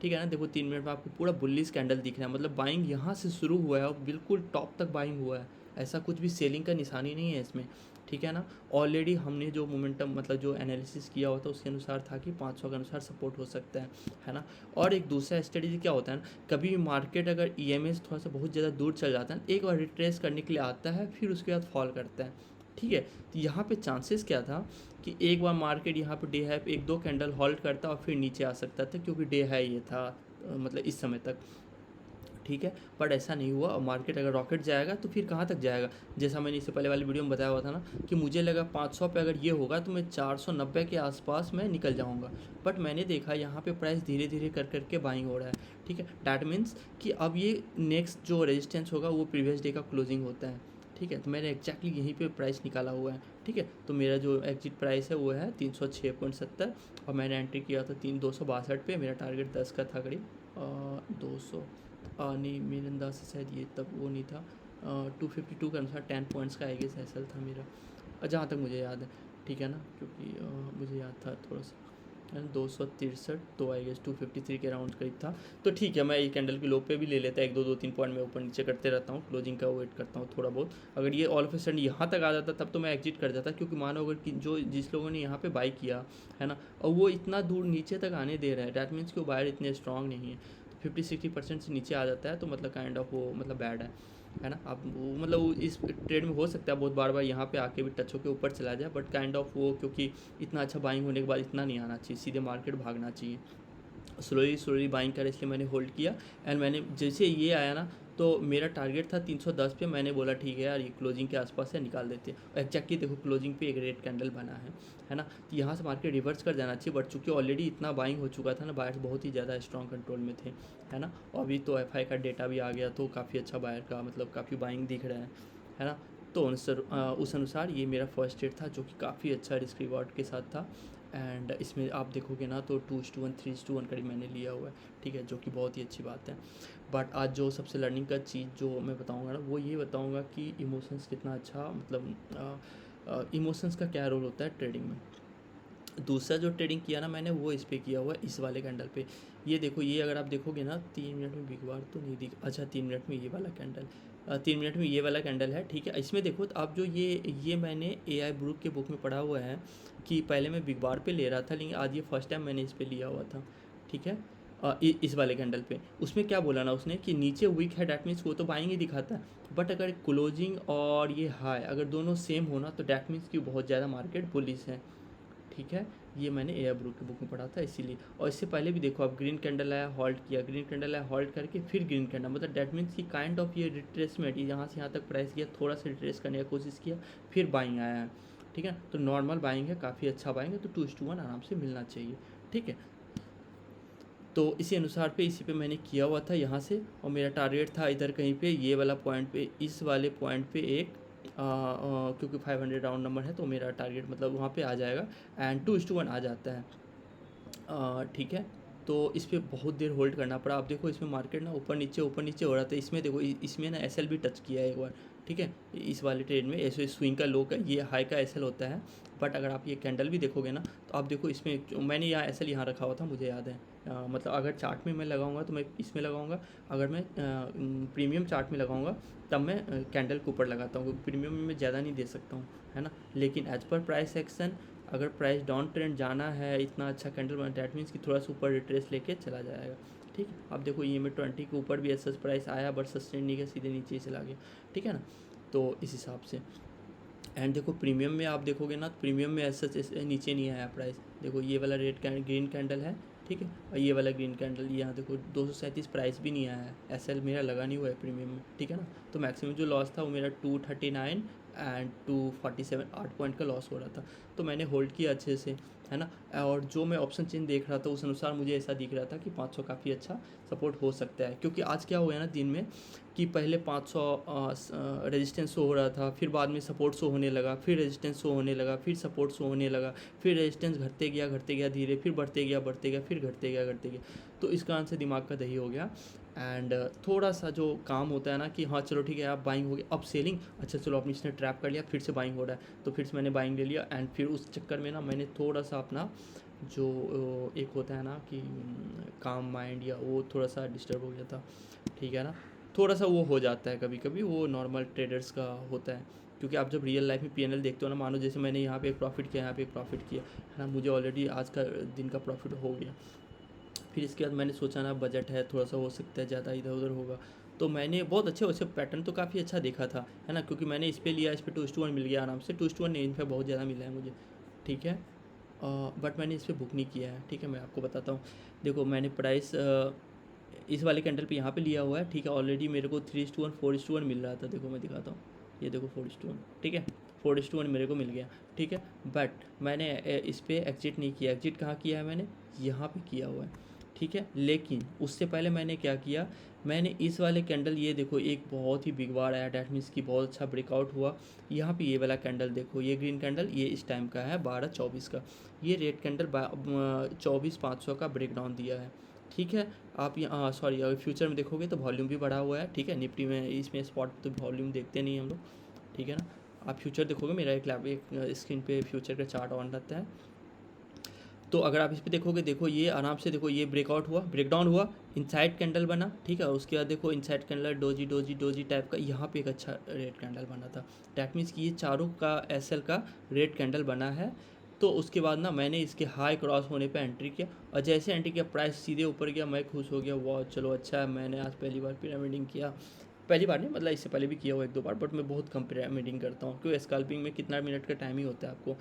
ठीक है ना, देखो 3 मिनट में आपको पूरा बुलिश कैंडल दिख रहा है, मतलब बाइंग यहाँ से शुरू हुआ है और बिल्कुल टॉप तक बाइंग हुआ है, ऐसा कुछ भी सेलिंग का निशानी नहीं है इसमें। ठीक है ना, ऑलरेडी हमने जो मोमेंटम मतलब जो एनालिसिस किया हुआ था उसके अनुसार था कि 500 के अनुसार सपोर्ट हो सकता है ना। और एक दूसरा स्ट्रेटेजी क्या होता है ना, कभी भी मार्केट अगर EMA थोड़ा सा बहुत ज़्यादा दूर चल जाता है, एक बार रिट्रेस करने के लिए आता है, फिर उसके बाद फॉल करता है। ठीक है, तो यहाँ पे चांसेस क्या था कि एक बार मार्केट यहाँ पे डे हाई पे 1-2 कैंडल हॉल्ट करता और फिर नीचे आ सकता था, क्योंकि डे हाई ये था मतलब इस समय तक। ठीक है, बट ऐसा नहीं हुआ, और मार्केट अगर रॉकेट जाएगा तो फिर कहाँ तक जाएगा, जैसा मैंने इससे पहले वाली वीडियो में बताया हुआ था ना कि मुझे लगा 500 पे अगर ये होगा तो मैं 490 के आसपास मैं निकल जाऊँगा, बट मैंने देखा यहाँ पे प्राइस धीरे धीरे कर करके बाइंग हो रहा है। ठीक है, डैट मीन्स कि अब ये नेक्स्ट जो रेजिस्टेंस होगा वो प्रीवियस डे का क्लोजिंग होता है। ठीक है, तो मैंने एक्जैक्टली यहीं पे प्राइस निकाला हुआ है। ठीक है, तो मेरा जो एग्जिट प्राइस है वो है 306.70, और मैंने एंट्री किया था 262 पे, मेरा टारगेट 10 का था करीब 200, नहीं मेरे अंदाज से शायद ये तब वो नहीं था, 252 के अनुसार 10 पॉइंट्स का आई गेस ऐसा था मेरा, जहाँ तक मुझे याद है। ठीक है ना, क्योंकि मुझे याद था थोड़ा सा, है ना, 263 तो आई गेस 253 के अराउंड करीब था। तो ठीक है, मैं ये कैंडल की लो पे भी ले लेता, एक दो दो तीन पॉइंट में ऊपर नीचे करते रहता हूँ, क्लोजिंग का वेट करता हूँ थोड़ा बहुत। अगर ये ऑल ऑफ ए सडन यहाँ तक आ जाता तब तो मैं एग्जिट कर जाता, क्योंकि मानो अगर कि जो जिस लोगों ने यहाँ पे बाई किया है ना, और वो इतना दूर नीचे तक आने दे रहा है, डैट मीन्स कि वो बायर इतने स्ट्रॉन्ग नहीं है। तो 50-60% से नीचे आ जाता है तो मतलब काइंड ऑफ वो मतलब बैड है ना। आप वो मतलब वो इस ट्रेड में हो सकता है बहुत बार बार यहाँ पे आके भी टच होकर ऊपर चला जाए, बट काइंड ऑफ वो क्योंकि इतना अच्छा बाइंग होने के बाद इतना नहीं आना चाहिए, सीधे मार्केट भागना चाहिए। स्लोली स्लोली बाइंग करा, इसलिए मैंने होल्ड किया। एंड मैंने जैसे ये आया ना, तो मेरा टारगेट था 310 पे, मैंने बोला ठीक है यार ये क्लोजिंग के आसपास है, निकाल देते हैं। एग्जैक्टली देखो क्लोजिंग पे एक रेड कैंडल बना है ना। तो यहाँ से मार्केट रिवर्स कर जाना चाहिए, बट चूंकि ऑलरेडी इतना बाइंग हो चुका था ना, बायर्स बहुत ही ज़्यादा स्ट्रॉन्ग कंट्रोल में थे, है ना। और अभी तो एफ का डेटा भी आ गया, तो काफ़ी अच्छा बायर का मतलब काफ़ी बाइंग दिख रहा है ना। तो उस अनुसार ये मेरा फर्स्ट ट्रेड था, जो कि काफ़ी अच्छा रिस्क रिवॉर्ड के साथ था। एंड इसमें आप देखोगे ना तो 2:1 3:1 करीब मैंने लिया हुआ है, ठीक है, जो कि बहुत ही अच्छी बात है। बट आज जो सबसे लर्निंग का चीज़ जो मैं बताऊंगा ना, वो ये बताऊंगा कि इमोशंस कितना अच्छा मतलब इमोशंस का क्या रोल होता है ट्रेडिंग में। दूसरा जो ट्रेडिंग किया ना मैंने, वो इस पे किया हुआ है, इस वाले कैंडल पे। ये देखो, ये अगर आप देखोगे ना 3 मिनट में बिग बार तो नहीं दिख, अच्छा 3 मिनट में ये वाला कैंडल, 3 मिनट में ये वाला कैंडल है, ठीक है। इसमें देखो तो आप जो ये मैंने AI ब्रूक के बुक में पढ़ा हुआ है कि पहले मैं बिग बार पे ले रहा था, लेकिन आज ये फर्स्ट टाइम मैंने इस पे लिया हुआ था, ठीक है। इस वाले कैंडल पे उसमें क्या बोला ना उसने कि नीचे वीक है, डैट मीन्स वो तो बाइंग ही दिखाता है, बट अगर क्लोजिंग और ये हाई अगर दोनों सेम होना तो डैट मीन्स कि बहुत ज़्यादा मार्केट बुलिश है, ठीक है। ये मैंने एयर ब्रूक की बुक में पढ़ा था इसीलिए। और इससे पहले भी देखो आप, ग्रीन कैंडल आया हॉल्ट किया, ग्रीन कैंडल आया हॉल्ट करके फिर ग्रीन कैंडल, मतलब डैट मीन्स की काइंड ऑफ ये रिट्रेसमेंट, यहाँ से यहाँ तक प्राइस किया, थोड़ा सा रिट्रेस करने की कोशिश किया, फिर बाइंग आया है, ठीक है। तो नॉर्मल बाइंग है, काफ़ी अच्छा बाइंग है, तो 2:1 आराम से मिलना चाहिए, ठीक है। तो इसी अनुसार पे इसी पे मैंने किया हुआ था यहाँ से, और मेरा टारगेट था इधर कहीं पे ये वाला पॉइंट पे, इस वाले पॉइंट पे एक क्योंकि 500 राउंड नंबर है तो मेरा टारगेट मतलब वहाँ पे आ जाएगा, एंड 2:1 आ जाता है, ठीक है। तो इस पर बहुत देर होल्ड करना पड़ा। आप देखो इसमें मार्केट ना ऊपर नीचे हो रहा था, इसमें देखो इसमें ना एसएल भी टच किया है एक बार, ठीक है। इस वाले ट्रेड में ऐसे स्विंग का लो का ये हाई का एसएल होता है, बट अगर आप ये कैंडल भी देखोगे ना तो आप देखो इसमें मैंने यहाँ एसएल यहाँ रखा हुआ था, मुझे याद है। मतलब अगर चार्ट में मैं लगाऊंगा तो मैं इसमें लगाऊंगा, अगर मैं प्रीमियम चार्ट में लगाऊंगा तब मैं कैंडल के ऊपर लगाता हूँ, क्योंकि प्रीमियम में मैं ज़्यादा नहीं दे सकता हूँ, है ना। लेकिन एज पर प्राइस एक्शन अगर प्राइस डाउन ट्रेंड जाना है, इतना अच्छा कैंडल बना, डैट मीन्स कि थोड़ा सा ऊपर रिट्रेस लेके चला जाएगा, ठीक है। आप देखो EMA 20 के ऊपर भी ऐसा प्राइस आया, बट सस्टेन नहीं किया, सीधे नीचे ही चला गया, ठीक है ना। तो इस हिसाब से एंड देखो प्रीमियम में आप देखोगे ना, प्रीमियम में ऐसा नीचे नहीं आया प्राइस, देखो ये वाला ग्रीन कैंडल है, ठीक है, और ये वाला ग्रीन कैंडल, यहाँ देखो 237 प्राइस भी नहीं आया है, एसएल मेरा लगा नहीं हुआ है प्रीमियम में, ठीक है ना। तो मैक्सिमम जो लॉस था वो मेरा 239 एंड 247, 8 पॉइंट का लॉस हो रहा था, तो मैंने होल्ड किया अच्छे से, है ना। और जो मैं ऑप्शन चेन देख रहा था उस अनुसार मुझे ऐसा दिख रहा था कि 500 काफ़ी अच्छा सपोर्ट हो सकता है, क्योंकि आज क्या हुआ है ना दिन में कि पहले 500 रेजिस्टेंस शो हो रहा था, फिर बाद में सपोर्ट शो होने लगा, फिर रेजिस्टेंस शो होने लगा, फिर सपोर्ट शो होने लगा, फिर रेजिस्टेंस घटते गया धीरे, फिर बढ़ते गया, फिर घटते गया। तो इस कारण से दिमाग का दही हो गया। एंड थोड़ा सा जो काम होता है ना कि हाँ चलो ठीक है आप बाइंग हो गया, अब सेलिंग, अच्छा चलो आपने इसने ट्रैप कर लिया, फिर से बाइंग हो रहा है, तो फिर से मैंने बाइंग ले लिया, एंड फिर उस चक्कर में ना मैंने थोड़ा सा अपना जो एक होता है ना कि काम माइंड या वो थोड़ा सा डिस्टर्ब हो गया था, ठीक है ना। थोड़ा सा वो हो जाता है कभी कभी, वो नॉर्मल ट्रेडर्स का होता है, क्योंकि आप जब रियल लाइफ में PNL देखते हो ना, मानो जैसे मैंने यहाँ पे एक प्रॉफिट किया, यहाँ पे एक प्रॉफिट किया, है ना, मुझे ऑलरेडी आज का दिन का प्रॉफिट हो गया। फिर इसके बाद मैंने सोचा ना बजट है, थोड़ा सा हो सकता है ज़्यादा इधर उधर होगा, तो मैंने बहुत अच्छे वैसे पैटर्न तो काफ़ी अच्छा देखा था, है ना, क्योंकि मैंने इस पर लिया, इस पर 2:1 मिल गया आराम से, 2:1 नहीं, इन पर बहुत ज़्यादा मिला है मुझे, ठीक है। बट मैंने इस पर बुक नहीं किया है, ठीक है, मैं आपको बताता हूँ। देखो मैंने प्राइस इस वाले कैंडल पे यहाँ पे लिया हुआ है, ठीक है। ऑलरेडी मेरे को 3:1 4:1 मिल रहा था, देखो मैं दिखाता हूँ, ये देखो 4:1, ठीक है, 4:1 मेरे को मिल गया, ठीक है। बट मैंने इस पर एग्जिट नहीं किया, एग्जिट कहाँ किया है मैंने, यहाँ पे किया हुआ है, ठीक है। लेकिन उससे पहले मैंने क्या किया, मैंने इस वाले कैंडल, ये देखो एक बहुत ही बिग बार आया, डैट मीन्स की बहुत अच्छा ब्रेकआउट हुआ, यहाँ पे ये वाला कैंडल देखो, ये ग्रीन कैंडल, ये इस टाइम का है 12:24 का, ये रेड कैंडल 24,500 का ब्रेकडाउन दिया है, ठीक है। आप यहाँ सॉरी अगर फ्यूचर में देखोगे तो वॉल्यूम भी बढ़ा हुआ है, ठीक है। निफ्टी में इसमें स्पॉट तो वॉल्यूम देखते नहीं हम लोग, ठीक है ना। आप फ्यूचर देखोगे, मेरा एक स्क्रीन पे फ्यूचर का चार्ट ऑन रहता है, तो अगर आप इस पे देखोगे, देखो ये आराम से देखो, ये ब्रेकआउट हुआ, ब्रेकडाउन हुआ, इनसाइड कैंडल बना, ठीक है। उसके बाद देखो inside candle doji doji doji type का, यहाँ पे एक अच्छा रेड कैंडल बना था। डैट मीन्स कि ये चारों का एसएल का रेड कैंडल बना है। तो उसके बाद ना मैंने इसके हाई क्रॉस होने पे एंट्री किया, और जैसे एंट्री किया प्राइस सीधे ऊपर गया, मैं खुश हो गया, वाह चलो अच्छा है, मैंने आज पहली बार पिरामिडिंग किया। पहली बार नहीं, मतलब इससे पहले भी किया हुआ 1-2 बार, बट मैं बहुत कम पिरामिडिंग करता हूँ, क्योंकि स्कैल्पिंग में कितना मिनट का टाइम ही होता है आपको,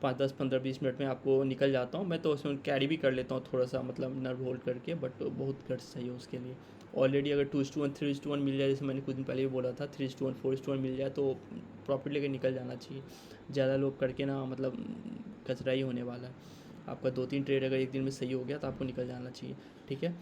5-10-15-20 मिनट में आपको निकल जाता हूँ मैं। तो उसमें कैरी भी कर लेता हूँ थोड़ा सा, मतलब नर्व होल्ड करके, बट बहुत गट्स चाहिए उसके लिए। ऑलरेडी अगर 2:1 3:1 मिल जाए, जैसे मैंने कुछ दिन पहले भी बोला था, 3:1 4:1 मिल जाए तो प्रॉफिट लेके निकल जाना चाहिए। ज़्यादा लोग करके ना मतलब कचरा ही होने वाला है। आपका 2-3 ट्रेड अगर एक दिन में सही हो गया तो आपको निकल जाना चाहिए, ठीक है।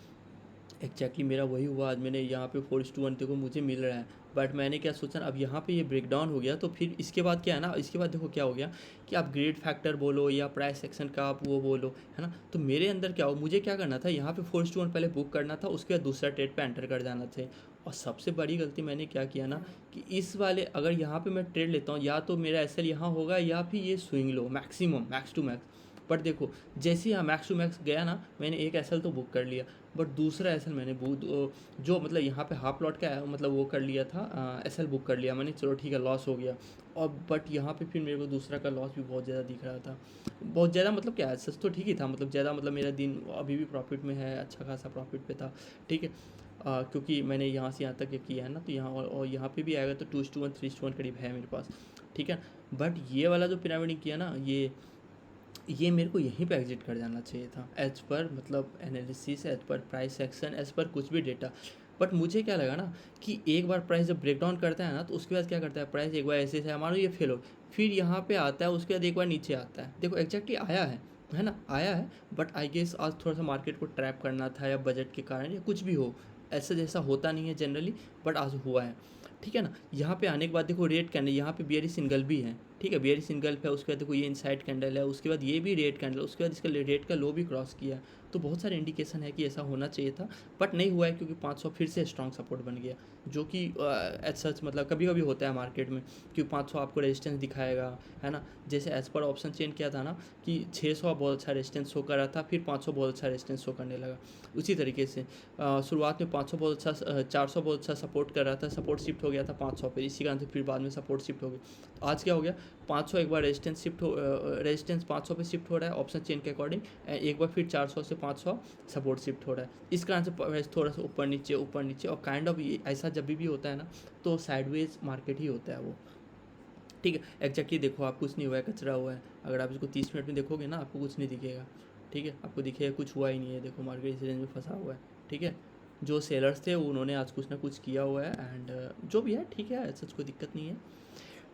एक्जैक्टली मेरा वही हुआ आज, मैंने यहाँ पे 4:1 देखो मुझे मिल रहा है, बट मैंने क्या सोचा ना, अब यहाँ पे ये ब्रेक डाउन हो गया तो फिर इसके बाद क्या है ना, इसके बाद देखो क्या हो गया कि आप ग्रेड फैक्टर बोलो या प्राइस एक्शन का आप वो बोलो, है ना। तो मेरे अंदर क्या हो, मुझे क्या करना था, यहाँ पे 4:1 पहले बुक करना था, उसके बाद दूसरा ट्रेड पे एंटर कर जाना था। और सबसे बड़ी गलती मैंने क्या किया ना, कि इस वाले अगर यहाँ पे मैं ट्रेड लेता हूँ, या तो मेरा एसएल यहाँ होगा या फिर ये swing low maximum max to max. But देखो जैसे ही यहाँ मैक्स टू मैक्स गया ना, मैंने एक एसएल तो बुक कर लिया, बट दूसरा एसएल मैंने जो मतलब यहाँ पे हाफ लॉट का है, मतलब वो कर लिया था, एसएल बुक कर लिया मैंने, चलो ठीक है लॉस हो गया। और बट यहाँ पे फिर मेरे को दूसरा का लॉस भी बहुत ज़्यादा दिख रहा था, बहुत ज़्यादा, मतलब क्या है, सच तो ठीक ही था, मतलब ज़्यादा, मतलब मेरा दिन अभी भी प्रॉफिट में है, अच्छा खासा प्रॉफिट पे था, ठीक है। क्योंकि मैंने यहाँ से यहाँ तक किया है ना, तो यहाँ और यहाँ पे भी आएगा तो 2:1 3:1 करीब है मेरे पास, ठीक है। बट ये वाला जो पिरामिड किया ना, ये मेरे को यहीं पे एग्जिट कर जाना चाहिए था, एज पर मतलब एनालिसिस, as per price action, as per कुछ भी डेटा। बट मुझे क्या लगा ना, कि एक बार प्राइस जब ब्रेक डाउन करता है ना, तो उसके बाद क्या करता है प्राइस, एक बार ऐसे है मानो ये फेल हो, फिर यहाँ पे आता है, उसके बाद एक बार नीचे आता है। देखो एग्जैक्टली आया है ना, आया है। बट आई गेस आज थोड़ा सा मार्केट को ट्रैप करना था, या बजट के कारण, या कुछ भी हो, ऐसा जैसा होता नहीं है जनरली, बट आज हुआ है, ठीक है ना। यहाँ पे आने के बाद देखो रेड कैंडल, यहाँ पे बियरिश सिंगल भी है, ठीक है, बियरिश सिंगल है। उसके बाद देखो ये इनसाइड कैंडल है, उसके बाद ये भी रेड कैंडल, उसके बाद इसका रेड का लो भी क्रॉस किया। तो बहुत सारे इंडिकेशन है कि ऐसा होना चाहिए था, बट नहीं हुआ है, क्योंकि 500 फिर से स्ट्रॉन्ग सपोर्ट बन गया, जो कि एज सच मतलब कभी कभी होता है मार्केट में, क्योंकि 500 आपको रेजिस्टेंस दिखाएगा, है ना। जैसे एज पर ऑप्शन चेंज किया था ना, कि 600 बहुत अच्छा रेजिस्टेंस शो कर रहा था, फिर 500 बहुत अच्छा रेजिस्टेंस शो करने लगा। उसी तरीके से शुरुआत में 500 बहुत अच्छा, 400 बहुत अच्छा सपोर्ट कर रहा था, सपोर्ट शिफ्ट हो गया था 500 पे, इसी कारण से फिर बाद में सपोर्ट शिफ्ट हो गया। तो आज क्या हो गया, 500 एक बार रेजिस्टेंस शिफ्ट हो, रेजिस्टेंस 500 पे शिफ्ट हो रहा है ऑप्शन चेन के अकॉर्डिंग, एक बार फिर 400 से 500 सपोर्ट शिफ्ट हो रहा है। इस कारण से प्राइस थोड़ा सा ऊपर नीचे, और काइंड ऑफ ऐसा जब भी होता है ना, तो साइडवेज मार्केट ही होता है वो, ठीक है। एग्जैक्टली देखो आप, कुछ नहीं हुआ है, कचरा हुआ है। अगर आप इसको 30 मिनट में देखोगे ना, आपको कुछ नहीं दिखेगा, ठीक है, आपको दिखेगा कुछ हुआ ही नहीं है। देखो मार्केट इस रेंज में फंसा हुआ है, ठीक है। जो सेलर्स थे उन्होंने आज कुछ ना कुछ किया हुआ है, एंड जो भी है ठीक है, ऐसा कोई दिक्कत नहीं है,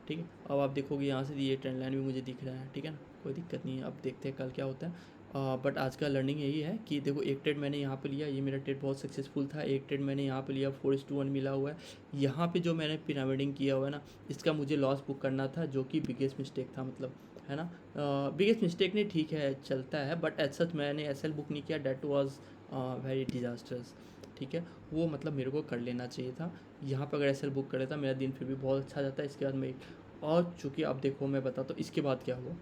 ठीक है। अब आप देखोगे यहाँ से ये ट्रेंड लाइन भी मुझे दिख रहा है, ठीक है ना, कोई दिक्कत नहीं है। अब देखते हैं कल क्या होता है। बट आज का लर्निंग यही है कि देखो एक ट्रेड मैंने यहाँ पे लिया, ये मेरा ट्रेड बहुत सक्सेसफुल था। एक ट्रेड मैंने यहाँ पे लिया, 4:1 मिला हुआ है। यहाँ पे जो मैंने पिरामिडिंग किया हुआ है ना, इसका मुझे लॉस बुक करना था, जो कि बिगेस्ट मिस्टेक था, मतलब, है ना। बिगेस्ट मिस्टेक नहीं, ठीक है चलता है, बट एज सच मैंने एसएल बुक नहीं किया, डैट वाज वेरी डिजास्टर्स, ठीक है। वो मतलब मेरे को कर लेना चाहिए था। यहाँ पर अगर एसएल बुक कर लेता, मेरा दिन फिर भी बहुत अच्छा जाता। इसके बाद मैं, और चूँकि अब देखो मैं बताता हूँ इसके बाद क्या हुआ।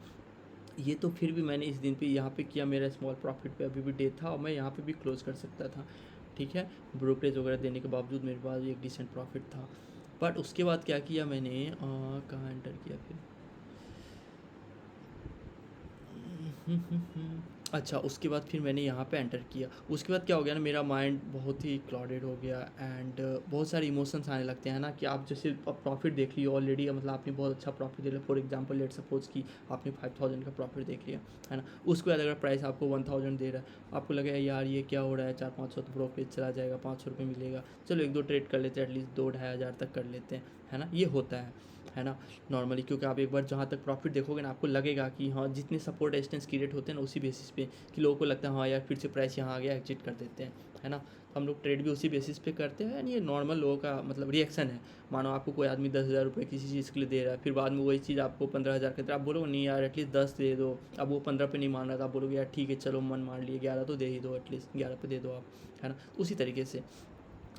ये तो फिर भी मैंने इस दिन पे यहाँ पे किया, मेरा स्मॉल प्रॉफिट पे अभी भी डे था, और मैं यहाँ पे भी क्लोज कर सकता था, ठीक है। ब्रोकरेज वगैरह देने के बावजूद मेरे पास एक डिसेंट प्रॉफिट था। बट उसके बाद क्या किया मैंने, कहाँ एंटर किया फिर, अच्छा उसके बाद फिर मैंने यहाँ पे एंटर किया। उसके बाद क्या हो गया ना, मेरा माइंड बहुत ही क्लाउडेड हो गया, एंड बहुत सारे इमोशंस आने लगते हैं ना, कि आप जैसे प्रॉफिट देख लियो ऑलरेडी, मतलब आपने बहुत अच्छा प्रॉफिट देख लिया। फॉर एग्जांपल लेट सपोज कि आपने 5000 का प्रॉफिट देख लिया, है ना। उसके बाद अगर प्राइस आपको 1000 दे रहा है, आपको लगेगा यार ये क्या हो रहा है, 400-500 तो ब्रोकरेज चला जाएगा, 500 रुपये मिलेगा, चलो 1-2 ट्रेड कर लेते हैं, एटलीस्ट 2-2500 तक कर लेते हैं, है ना। ये होता है ना नॉर्मली, क्योंकि आप एक बार जहाँ तक प्रॉफिट देखोगे ना, आपको लगेगा कि हाँ जितने सपोर्ट रेजिस्टेंस क्रिएट होते हैं ना, उसी बेसिस पे, कि लोगों को लगता है हाँ यार फिर से प्राइस यहाँ आ गया, एग्जिट कर देते हैं, है ना। तो हम लोग ट्रेड भी उसी बेसिस पे करते हैं, यानी ये नॉर्मल लोगों का मतलब रिएक्शन है। मानो आपको कोई आदमी 10,000 रुपये किसी चीज़ के लिए दे रहा है, फिर बाद में वही चीज़ आपको 15,000 के, आप बोलोगे नहीं यार एटलीस्ट 10 दे दो। अब वो 15 पे नहीं मान रहा था, आप बोलोगे यार ठीक है चलो मन मान लिए, 11 तो दे ही दो, एटलीस्ट 11 पे दे दो आप, है ना। उसी तरीके से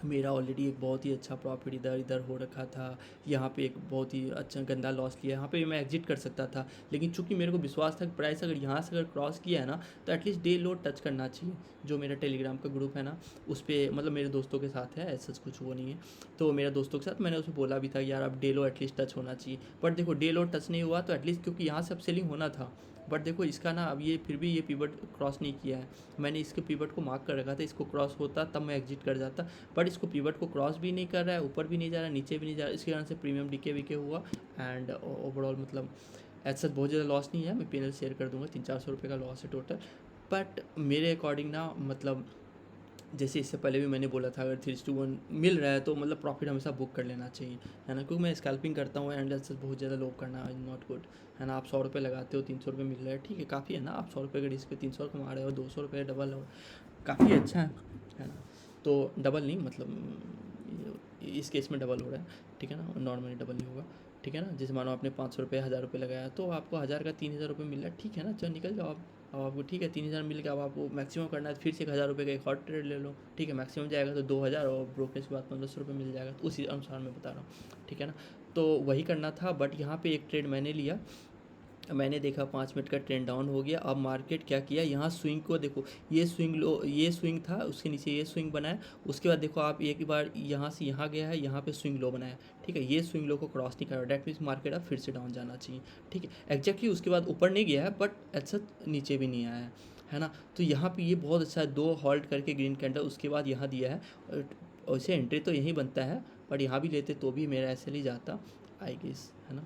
मेरा ऑलरेडी एक बहुत ही अच्छा प्रॉफिट इधर इधर हो रखा था। यहाँ पे एक बहुत ही अच्छा गंदा लॉस किया, यहाँ पे मैं एग्जिट कर सकता था, लेकिन चूंकि मेरे को विश्वास था कि प्राइस अगर यहाँ से अगर क्रॉस किया है ना तो एटलीस्ट डे लो टच करना चाहिए। जो मेरा टेलीग्राम का ग्रुप है ना, उस पर मतलब मेरे दोस्तों के साथ है, ऐसा कुछ वो नहीं है। तो मेरे दोस्तों के साथ मैंने उसमें बोला भी था कि यार अब डे लो एटलीस्ट टच होना चाहिए, बट देखो डे लो टच नहीं हुआ तो एटलीस्ट, क्योंकि यहाँ से अब सेलिंग होना था। बट देखो इसका ना अब ये फिर भी ये पिवट क्रॉस नहीं किया है। मैंने इसके पिवट को मार्क कर रखा था, इसको क्रॉस होता तब मैं एग्जिट कर जाता, बट इसको पिवट को क्रॉस भी नहीं कर रहा है, ऊपर भी नहीं जा रहा है, नीचे भी नहीं जा रहा है, इसके कारण से प्रीमियम डीके वीके हुआ। एंड ओवरऑल मतलब ऐसा बहुत ज़्यादा लॉस नहीं है, मैं पीएनएल शेयर कर दूंगा, 300-400 रुपये का लॉस है टोटल। बट मेरे अकॉर्डिंग ना मतलब जैसे इससे पहले भी मैंने बोला था, अगर 3:1 मिल रहा है तो मतलब प्रॉफिट हमेशा बुक कर लेना चाहिए, है ना, क्योंकि मैं स्कैल्पिंग करता हूँ एंड ऐसे बहुत ज़्यादा लोग करना इज नॉट गुड, है ना। आप 100 रुपये लगाते हो, 300 रुपये मिल रहा है, ठीक है, काफ़ी है ना। आप 100 रुपये के रिस्क पे 300 कमा रहे हो, 200 रुपये डबल हो, काफ़ी अच्छा है ना। तो डबल नहीं मतलब इस केस में डबल हो रहा है, ठीक है ना, नॉर्मली डबल नहीं होगा, ठीक है ना। जैसे मानो आपने 500 रुपये 1000 रुपये लगाया तो आपको 1000 का 3000 रुपये मिल रहा है, ठीक है ना, चलो निकल जाओ आप। अब आपको ठीक है 3000 मिल गया, अब आपको मैक्सिमम करना है तो फिर से 1000 रुपये का एक और ट्रेड ले लो, ठीक है, मैक्सिमम जाएगा तो 2000 और ब्रोकरेज के बाद 1500 रुपये मिल जाएगा, तो उसी अनुसार मैं बता रहा हूँ, ठीक है ना। तो वही करना था, बट यहाँ पे एक ट्रेड मैंने लिया, मैंने देखा 5 मिनट का ट्रेंड डाउन हो गया। अब मार्केट क्या किया, यहाँ स्विंग को देखो, ये स्विंग लो, ये स्विंग था, उसके नीचे ये स्विंग बनाया, उसके बाद देखो आप एक बार यहाँ से यहाँ गया है, यहाँ पे स्विंग लो बनाया, ठीक है, ये स्विंग लो को क्रॉस नहीं कर रहा, डैट मीन्स मार्केट अब फिर से डाउन जाना चाहिए, ठीक है, एग्जैक्टली उसके बाद ऊपर नहीं गया है बट ऐसा नीचे भी नहीं आया है ना। तो यहाँ पे ये बहुत अच्छा है, 2 हॉल्ट करके ग्रीन कैंडल, उसके बाद यहाँ दिया है, वैसे एंट्री तो यहीं बनता है, बट यहाँ भी लेते तो भी मेरा ऐसे ही जाता आई गेस, है ना।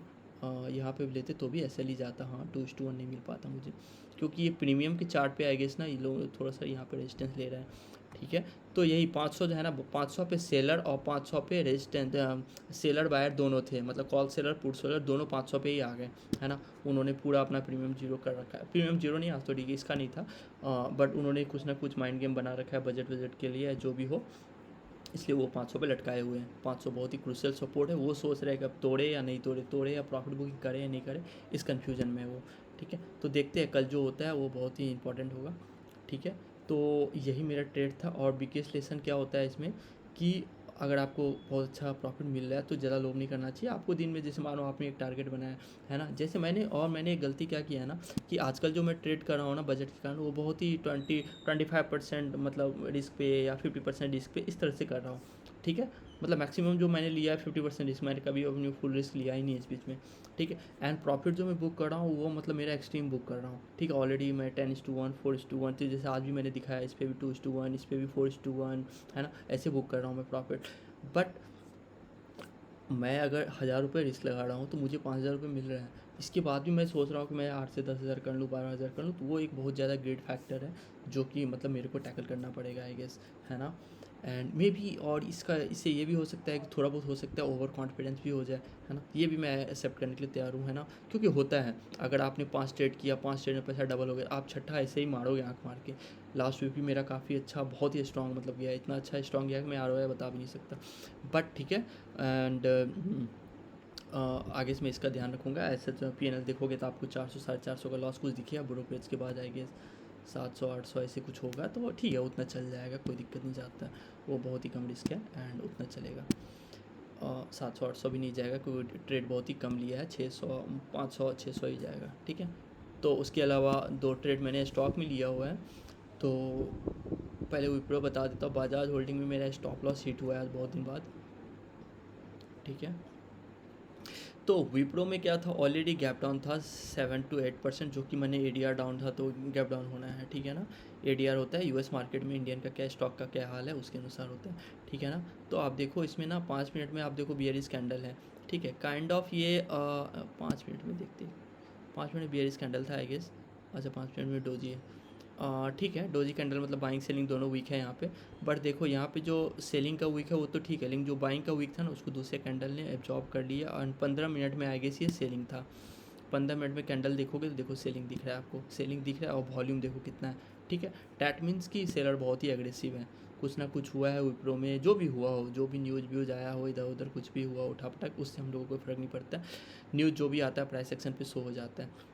यहाँ पे भी लेते तो भी ऐसे ही जाता, हाँ 2:1 नहीं मिल पाता मुझे, क्योंकि ये प्रीमियम के चार्ट पे आई गेस ना, ये लोग थोड़ा सा यहाँ पे रेजिस्टेंस ले रहे हैं, ठीक है। तो यही 500 जो है ना, 500 पे सेलर और 500 पे रेजिस्टेंस, सेलर बायर दोनों थे, मतलब कॉल सेलर पुट सेलर दोनों 500 पे ही आ गए, है ना। उन्होंने पूरा अपना प्रीमियम जीरो कर रखा है, प्रीमियम जीरो नहीं आज तो ठीक है, इसका नहीं था, बट उन्होंने कुछ ना कुछ माइंड गेम बना रखा है बजट के लिए, जो भी हो, इसलिए वो 500 पे लटकाए हुए हैं। 500 बहुत ही क्रूशियल सपोर्ट है, वो सोच रहे हैं कि अब तोड़े या नहीं तोड़े, तोड़े या प्रॉफिट बुकिंग करे या नहीं करे, इस कन्फ्यूजन में वो, ठीक है। तो देखते हैं कल जो होता है वो बहुत ही इंपॉर्टेंट होगा, ठीक है। तो यही मेरा ट्रेड था, और बिगेस्ट लेसन क्या होता है इसमें कि अगर आपको बहुत अच्छा प्रॉफिट मिल रहा है तो ज़्यादा लोभ नहीं करना चाहिए आपको। दिन में जैसे मानो आपने एक टारगेट बनाया है ना, जैसे मैंने एक गलती क्या किया है ना, कि आजकल जो मैं ट्रेड कर रहा हूँ ना बजट के कारण, वो बहुत ही 25% मतलब रिस्क पे या 50% रिस्क पे इस तरह से कर रहा हूँ, ठीक है। मतलब मैक्सिमम जो मैंने लिया है 50% रिस्क, मैंने कभी अपनी फुल रिस्क लिया ही नहीं इस बीच में, ठीक है। एंड प्रॉफिट जो मैं बुक कर रहा हूँ वो मतलब मेरा एक्सट्रीम बुक कर रहा हूँ, ठीक है। ऑलरेडी मैं 10:1 4:1, तो जैसे आज भी मैंने दिखाया, इस पर भी 2:1, इस पर भी 4:1, है ना, ऐसे बुक कर रहा हूँ मैं प्रॉफिट। बट मैं अगर 1000 रुपये रिस्क लगा रहा हूँ तो मुझे 5000 रुपये मिल रहा है, इसके बाद भी मैं सोच रहा हूँ कि मैं 8 से 10 हज़ार कर लूँ, 12 हज़ार कर लूँ, तो वो एक बहुत ज़्यादा ग्रेट फैक्टर है जो कि मतलब मेरे को टैकल करना पड़ेगा आई गेस, है ना। एंड मे भी, और इससे ये भी हो सकता है कि थोड़ा बहुत हो सकता है ओवर कॉन्फिडेंस भी हो जाए, है ना, ये भी मैं एक्सेप्ट करने के लिए तैयार हूँ, है ना, क्योंकि होता है अगर आपने 5 ट्रेड किया, 5 ट्रेड में पैसा डबल हो गया, आप छठा ऐसे ही मारोगे आँख मार के। लास्ट वीक भी मेरा काफ़ी अच्छा, बहुत ही स्ट्रॉन्ग मतलब गया, इतना अच्छा स्ट्रॉन्ग गया कि मैं आर बता भी नहीं सकता, बट ठीक है। एंड आगे से मैं इसका ध्यान रखूँगा। ऐसे तो पीएनएल देखोगे तो आपको 400 450 का लॉस कुछ दिखेगा, ब्रोकरेज के बाद आएगी 700 800 ऐसे कुछ होगा, तो ठीक है उतना चल जाएगा, कोई दिक्कत नहीं जाता, वो बहुत ही कम रिस्क है एंड उतना चलेगा। 700 800 भी नहीं जाएगा, क्योंकि ट्रेड बहुत ही कम लिया है, 600 500 600 ही जाएगा, ठीक है। तो उसके अलावा 2 ट्रेड मैंने स्टॉक में लिया हुआ है, तो पहले विप्रो बता देता हूँ। बजाज होल्डिंग में मेरा स्टॉप लॉस हिट हुआ है आज बहुत दिन बाद, ठीक है। तो विप्रो में क्या था, ऑलरेडी गैप डाउन था 7 to 8%, जो कि मैंने एडीआर डाउन था तो गैप डाउन होना है, ठीक है ना। एडीआर होता है यूएस मार्केट में इंडियन का क्या स्टॉक का क्या हाल है उसके अनुसार होता है, ठीक है ना। तो आप देखो इसमें ना 5 मिनट में आप देखो बियरिश कैंडल है, ठीक है, काइंड ऑफ ये 5 मिनट में देखते, 5 मिनट बियरिश कैंडल था आई गेस, अच्छा 5 मिनट में डोजी है, ठीक है। डोजी कैंडल मतलब बाइंग सेलिंग दोनों वीक है यहाँ पे, बट देखो यहाँ पे जो सेलिंग का वीक है वो तो ठीक है, लेकिन जो बाइंग का वीक था ना उसको दूसरे कैंडल ने एब्जॉर्ब कर लिया, और 15 मिनट में आगे से ये सेलिंग था। 15 मिनट में कैंडल देखोगे तो देखो सेलिंग दिख रहा है आपको, सेलिंग दिख रहा है, और वॉल्यूम देखो कितना है, ठीक है। डैट मीन्स कि सेलर बहुत ही एग्रेसिव है, कुछ ना कुछ हुआ है विप्रो में, जो भी हुआ हो, जो भी न्यूज़ व्यूज़ आया हो, इधर उधर कुछ भी हुआ उठा पटक, उससे हम लोगों को फ़र्क नहीं पड़ता, न्यूज़ जो भी आता है प्राइस सेक्शन पे शो हो जाता है।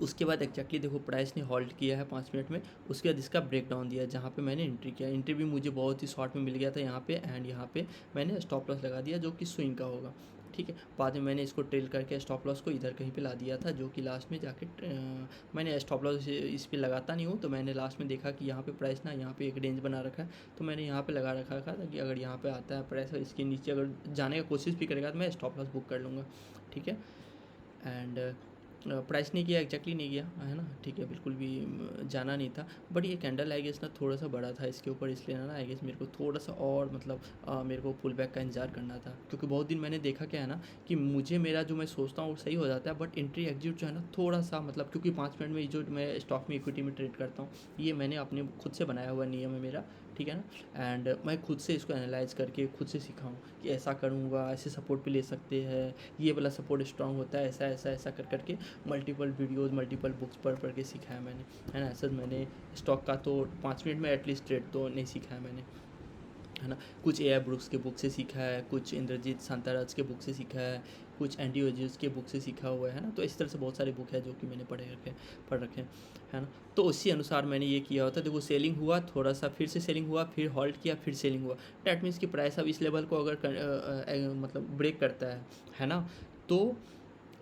उसके बाद एक्जैक्टली देखो प्राइस ने होल्ड किया है 5 मिनट में, उसके बाद इसका ब्रेक डाउन दिया जहाँ पे मैंने एंट्री किया। एंट्री भी मुझे बहुत ही शॉर्ट में मिल गया था यहाँ पे, एंड यहाँ पे मैंने स्टॉप लॉस लगा दिया जो कि स्विंग का होगा, ठीक है। बाद में मैंने इसको ट्रेल करके स्टॉप लॉस को इधर कहीं पे ला दिया था, जो कि लास्ट में जाके मैंने स्टॉप लॉस इस पर लगाता नहीं हूँ, तो मैंने लास्ट में देखा कि यहाँ पे प्राइस ना यहाँ पे एक रेंज बना रखा है, तो मैंने यहाँ पे लगा रखा था कि अगर यहाँ पे आता है प्राइस और इसके नीचे अगर जाने का कोशिश भी करेगा तो मैं स्टॉप लॉस बुक कर लूँगा, ठीक है। एंड प्राइस नहीं किया, एक्जैक्टली नहीं किया है ना, ठीक है, बिल्कुल भी जाना नहीं था। बट ये कैंडल आई गेस ना थोड़ा सा बड़ा था इसके ऊपर, इसलिए ना आई गेस मेरे को थोड़ा सा और मतलब मेरे को पुल बैक का इंतजार करना था, क्योंकि बहुत दिन मैंने देखा क्या है ना कि मुझे मेरा जो मैं सोचता हूँ वो सही हो जाता है, बट एंट्री एग्जिट जो है ना थोड़ा सा मतलब, क्योंकि 5 मिनट में जो मैं स्टॉक में इक्विटी में ट्रेड करता हूँ ये मैंने अपने खुद से बनाया हुआ नियम है मेरा, ठीक है ना। एंड मैं खुद से इसको एनालाइज करके खुद से सीखा हूँ कि ऐसा करूँगा, ऐसे सपोर्ट पे ले सकते हैं, ये वाला सपोर्ट स्ट्रांग होता है, ऐसा ऐसा ऐसा कर करके मल्टीपल वीडियोस मल्टीपल बुक्स पढ़ के सीखा है मैंने, है ना। ऐसा मैंने स्टॉक का तो 5 मिनट में एटलीस्ट ट्रेड तो नहीं सीखा है मैंने, है ना। कुछ ए आई ब्रुक्स के बुक से सीखा है, कुछ इंद्रजीत शांताराज के बुक से सीखा है, कुछ एंडी ओजिस के बुक से सीखा हुआ है ना। तो इस तरह से बहुत सारे बुक है जो कि मैंने पढ़ रखे है ना। तो उसी अनुसार मैंने ये किया होता है। देखो सेलिंग हुआ, थोड़ा सा फिर से सेलिंग हुआ, फिर हॉल्ट किया, फिर सेलिंग हुआ। डैट मीन्स कि प्राइस अब इस लेवल को अगर मतलब ब्रेक करता है ना, तो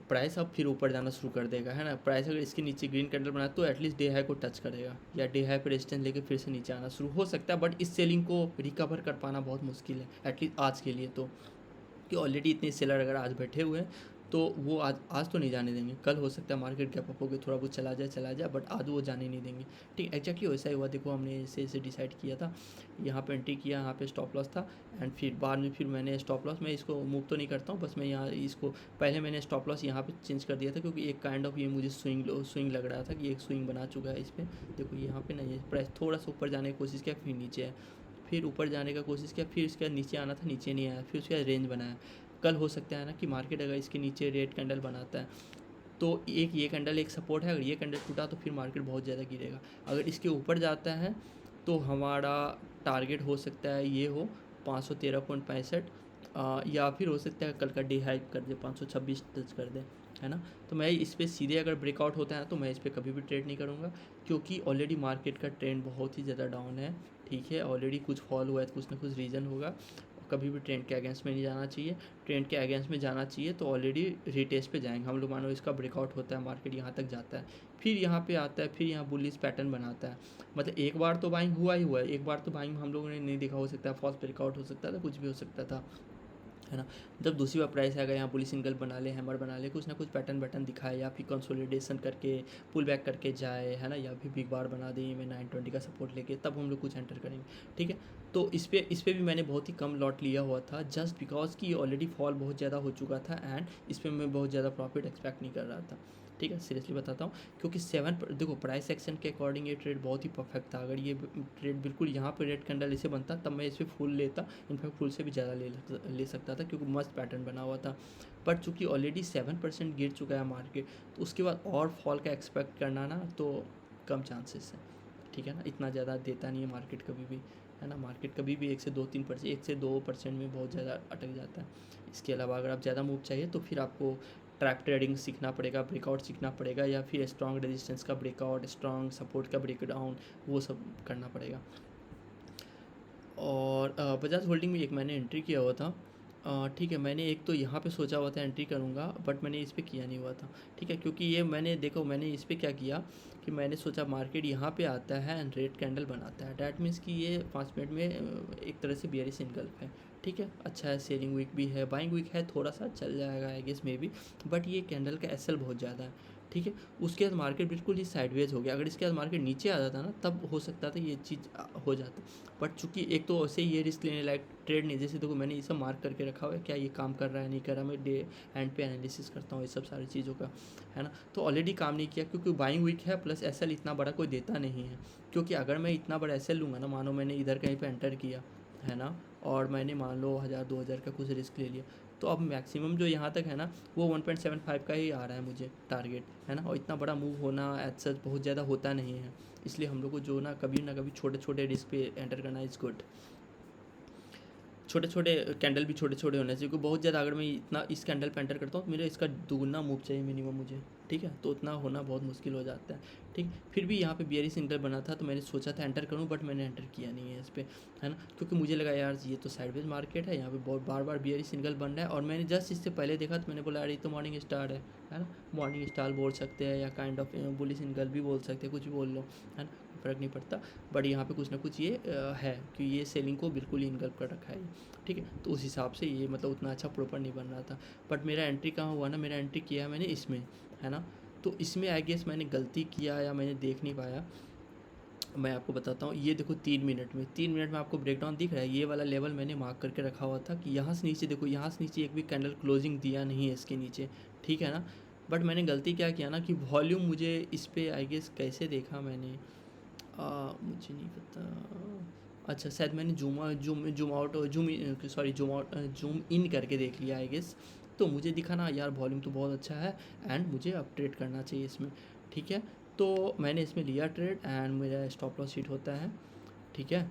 प्राइस अब फिर ऊपर जाना शुरू कर देगा, है ना। प्राइस अगर इसके नीचे ग्रीन कैंडल बनाए तो एटलीस्ट डे हाई को टच करेगा, या डे हाई पर रेजिस्टेंस लेके फिर से नीचे आना शुरू हो सकता है, बट इस सेलिंग को रिकवर कर पाना बहुत मुश्किल है एटलीस्ट आज के लिए। तो कि ऑलरेडी इतने सेलर अगर आज बैठे हुए हैं तो वो आज तो नहीं जाने देंगे। कल हो सकता है मार्केट गैप अप होकर थोड़ा बहुत चला जाए, बट आज वो जाने नहीं देंगे, ठीक। एक्जैक्टली वैसा ही हुआ। देखो हमने ऐसे डिसाइड किया था, यहाँ पे एंट्री किया, यहाँ पे स्टॉप लॉस था, एंड फिर बाद में फिर मैंने स्टॉप लॉस, मैं इसको मूव तो नहीं करता हूँ, बस मैं यहाँ इसको पहले मैंने स्टॉप लॉस यहाँ पे चेंज कर दिया था, क्योंकि एक काइंड ऑफ ये मुझे स्विंग लग रहा था कि एक स्विंग बना चुका है इस पर। देखो यहाँ पे नहीं है, प्राइस थोड़ा सा ऊपर जाने की कोशिश किया, फिर नीचे है, फिर ऊपर जाने का कोशिश किया, फिर उसके बाद नीचे आना था, नीचे नहीं आया, फिर उसके बाद रेंज बनाया। कल हो सकता है ना कि मार्केट अगर इसके नीचे रेड कैंडल बनाता है तो एक ये कैंडल एक सपोर्ट है, अगर ये कैंडल टूटा तो फिर मार्केट बहुत ज़्यादा गिरेगा। अगर इसके ऊपर जाता है तो हमारा टारगेट हो सकता है ये हो 513.65, या फिर हो सकता है कल का डे हाई कर दे 526 टच कर दे, है ना। तो मैं इस पर सीधे अगर ब्रेकआउट होता है तो मैं इस पर कभी भी ट्रेड नहीं करूँगा, क्योंकि ऑलरेडी मार्केट का ट्रेंड बहुत ही ज़्यादा डाउन है, ठीक है। ऑलरेडी कुछ फॉल हुआ है तो कुछ ना कुछ रीज़न होगा। कभी भी ट्रेंड के अगेंस्ट में नहीं जाना चाहिए। ट्रेंड के अगेंस्ट में जाना चाहिए तो ऑलरेडी रिटेस्ट पे जाएंगे हम लोग। मानो इसका ब्रेकआउट होता है, मार्केट यहाँ तक जाता है, फिर यहाँ पे आता है, फिर यहाँ बुलिश पैटर्न बनाता है, मतलब एक बार तो बाइंग हुआ ही हुआ है, एक बार तो बाइंग हम लोगों ने नहीं देखा, हो सकता है फॉल्स ब्रेकआउट हो सकता था, कुछ भी हो सकता था, है ना। जब दूसरी बार प्राइस आएगा यहाँ पुलिस सिंगल बना ले, हैमर बना ले, कुछ ना कुछ पैटर्न दिखाए, या फिर कंसोलिडेशन करके पुल बैक करके जाए, है ना, या फिर बिग बार बना दे मैं 920 का सपोर्ट लेके, तब हम लोग कुछ एंटर करेंगे, ठीक है। तो इस पर भी मैंने बहुत ही कम लॉट लिया हुआ था, जस्ट बिकॉज कि ऑलरेडी फॉल बहुत ज़्यादा हो चुका था, एंड इस पर मैं बहुत ज़्यादा प्रॉफिट एक्सपेक्ट नहीं कर रहा था, ठीक है। सीरियसली बताता हूँ, क्योंकि देखो प्राइस एक्शन के अकॉर्डिंग ये ट्रेड बहुत ही परफेक्ट था। अगर ये ट्रेड बिल्कुल यहाँ पे रेड कैंडल इसे बनता तब मैं इस पर फुल लेता, इनफैक्ट फुल से भी ज़्यादा ले सकता था, क्योंकि मस्त पैटर्न बना हुआ था। बट चूँकि ऑलरेडी 7% गिर चुका है मार्केट, तो उसके बाद और फॉल का एक्सपेक्ट करना ना तो कम चांसेस है, ठीक है ना। इतना ज़्यादा देता नहीं है मार्केट कभी भी, है ना। मार्केट कभी भी 1 से 2% में बहुत ज़्यादा अटक जाता है। इसके अलावा अगर आप ज़्यादा मूव चाहिए तो फिर आपको ट्रैप ट्रेडिंग सीखना पड़ेगा, ब्रेकआउट सीखना पड़ेगा, या फिर स्ट्रॉन्ग रेजिस्टेंस का ब्रेकआउट, स्ट्रॉन्ग सपोर्ट का ब्रेकडाउन, वो सब करना पड़ेगा। और बजाज होल्डिंग में एक मैंने एंट्री किया हुआ था, ठीक है। मैंने एक तो यहाँ पे सोचा हुआ था एंट्री करूँगा, बट मैंने इस पर किया नहीं हुआ था, ठीक है। क्योंकि ये मैंने इस पर क्या किया कि मैंने सोचा मार्केट यहाँ पे आता है एंड रेड कैंडल बनाता है, डैट मीन्स कि ये 5 मिनट में एक तरह से बियरिश इनगल्फ है, ठीक है। अच्छा है, सेलिंग वीक भी है, बाइंग वीक है, थोड़ा सा चल जाएगा I guess maybe, but ये कैंडल का एसएल बहुत ज़्यादा है, ठीक है। उसके बाद मार्केट बिल्कुल ही साइडवेज हो गया। अगर इसके बाद मार्केट नीचे आ जाता ना तब हो सकता था ये चीज़ हो जाता, बट चूंकि एक तो ऐसे ये रिस्क लेने लायक ट्रेड नहीं, जैसे देखो मैंने ये सब मार्क करके रखा हुआ है, क्या ये काम कर रहा है नहीं कर रहा, मैं डे एंड पे एनालिसिस करता हूँ ये सब सारी चीज़ों का, है ना। तो ऑलरेडी काम नहीं किया, क्योंकि बाइंग वीक है, प्लस एसएल इतना बड़ा कोई देता नहीं है। क्योंकि अगर मैं इतना बड़ा एसएल लूँगा ना, मानो मैंने इधर कहीं पर एंटर किया, है ना, और मैंने मान लो 1000-2000 का कुछ रिस्क ले लिया, तो अब मैक्सिमम जो यहाँ तक है ना वो 1.75 का ही आ रहा है मुझे टारगेट, है ना। और इतना बड़ा मूव होना एज सच बहुत ज़्यादा होता नहीं है, इसलिए हम लोग को जो ना कभी छोटे छोटे रिस्क पे एंटर करना इज़ गुड। छोटे छोटे कैंडल भी छोटे छोटे होने चाहिए, क्योंकि बहुत ज़्यादा अगर मैं इतना इस कैंडल पे एंटर करता हूँ तो मेरा इसका दुगना मूव चाहिए मिनिमम मुझे, ठीक है, तो उतना होना बहुत मुश्किल हो जाता है। ठीक, फिर भी यहाँ पे बियरिश सिग्नल बना था तो मैंने सोचा था एंटर करूँ, बट मैंने एंटर किया नहीं है इस पर, है ना, क्योंकि मुझे लगा यार ये तो साइडवेज मार्केट है, यहाँ पे बहुत बार बार बियरिश सिग्नल बन रहा है, और मैंने जस्ट इससे पहले देखा तो मैंने बोला यार ये तो मॉर्निंग स्टार है ना, मॉर्निंग स्टार बोल सकते हैं या काइंड ऑफ बुलिश सिग्नल भी बोल सकते हैं, कुछ भी बोल लो, है ना, फ़र्क नहीं पड़ता। बट यहाँ पे कुछ ना कुछ ये है कि ये सेलिंग को बिल्कुल ही इनगल्फ कर रखा है ये, ठीक है, तो उस हिसाब से ये मतलब उतना अच्छा प्रॉपर नहीं बन रहा था। बट मेरा एंट्री कहाँ हुआ ना, मेरा एंट्री किया मैंने इसमें, है ना, तो इसमें आई गेस मैंने गलती किया या मैंने देख नहीं पाया। मैं आपको बताता हूँ, ये देखो 3 मिनट में आपको ब्रेकडाउन दिख रहा है, ये वाला लेवल मैंने मार्क करके रखा हुआ था कि यहाँ से नीचे देखो, यहाँ से नीचे एक भी कैंडल क्लोजिंग दिया नहीं है इसके नीचे, ठीक है ना। बट मैंने गलती क्या किया ना कि वॉल्यूम मुझे इस पर आई गेस कैसे देखा मैंने, मुझे नहीं पता, अच्छा शायद मैंने जूम आउट जूम इन करके देख लिया आई गेस, तो मुझे दिखा ना यार वॉल्यूम तो बहुत अच्छा है एंड मुझे अब ट्रेड करना चाहिए इसमें, ठीक है, तो मैंने इसमें लिया ट्रेड एंड मेरा स्टॉप लॉस हिट होता है, ठीक है।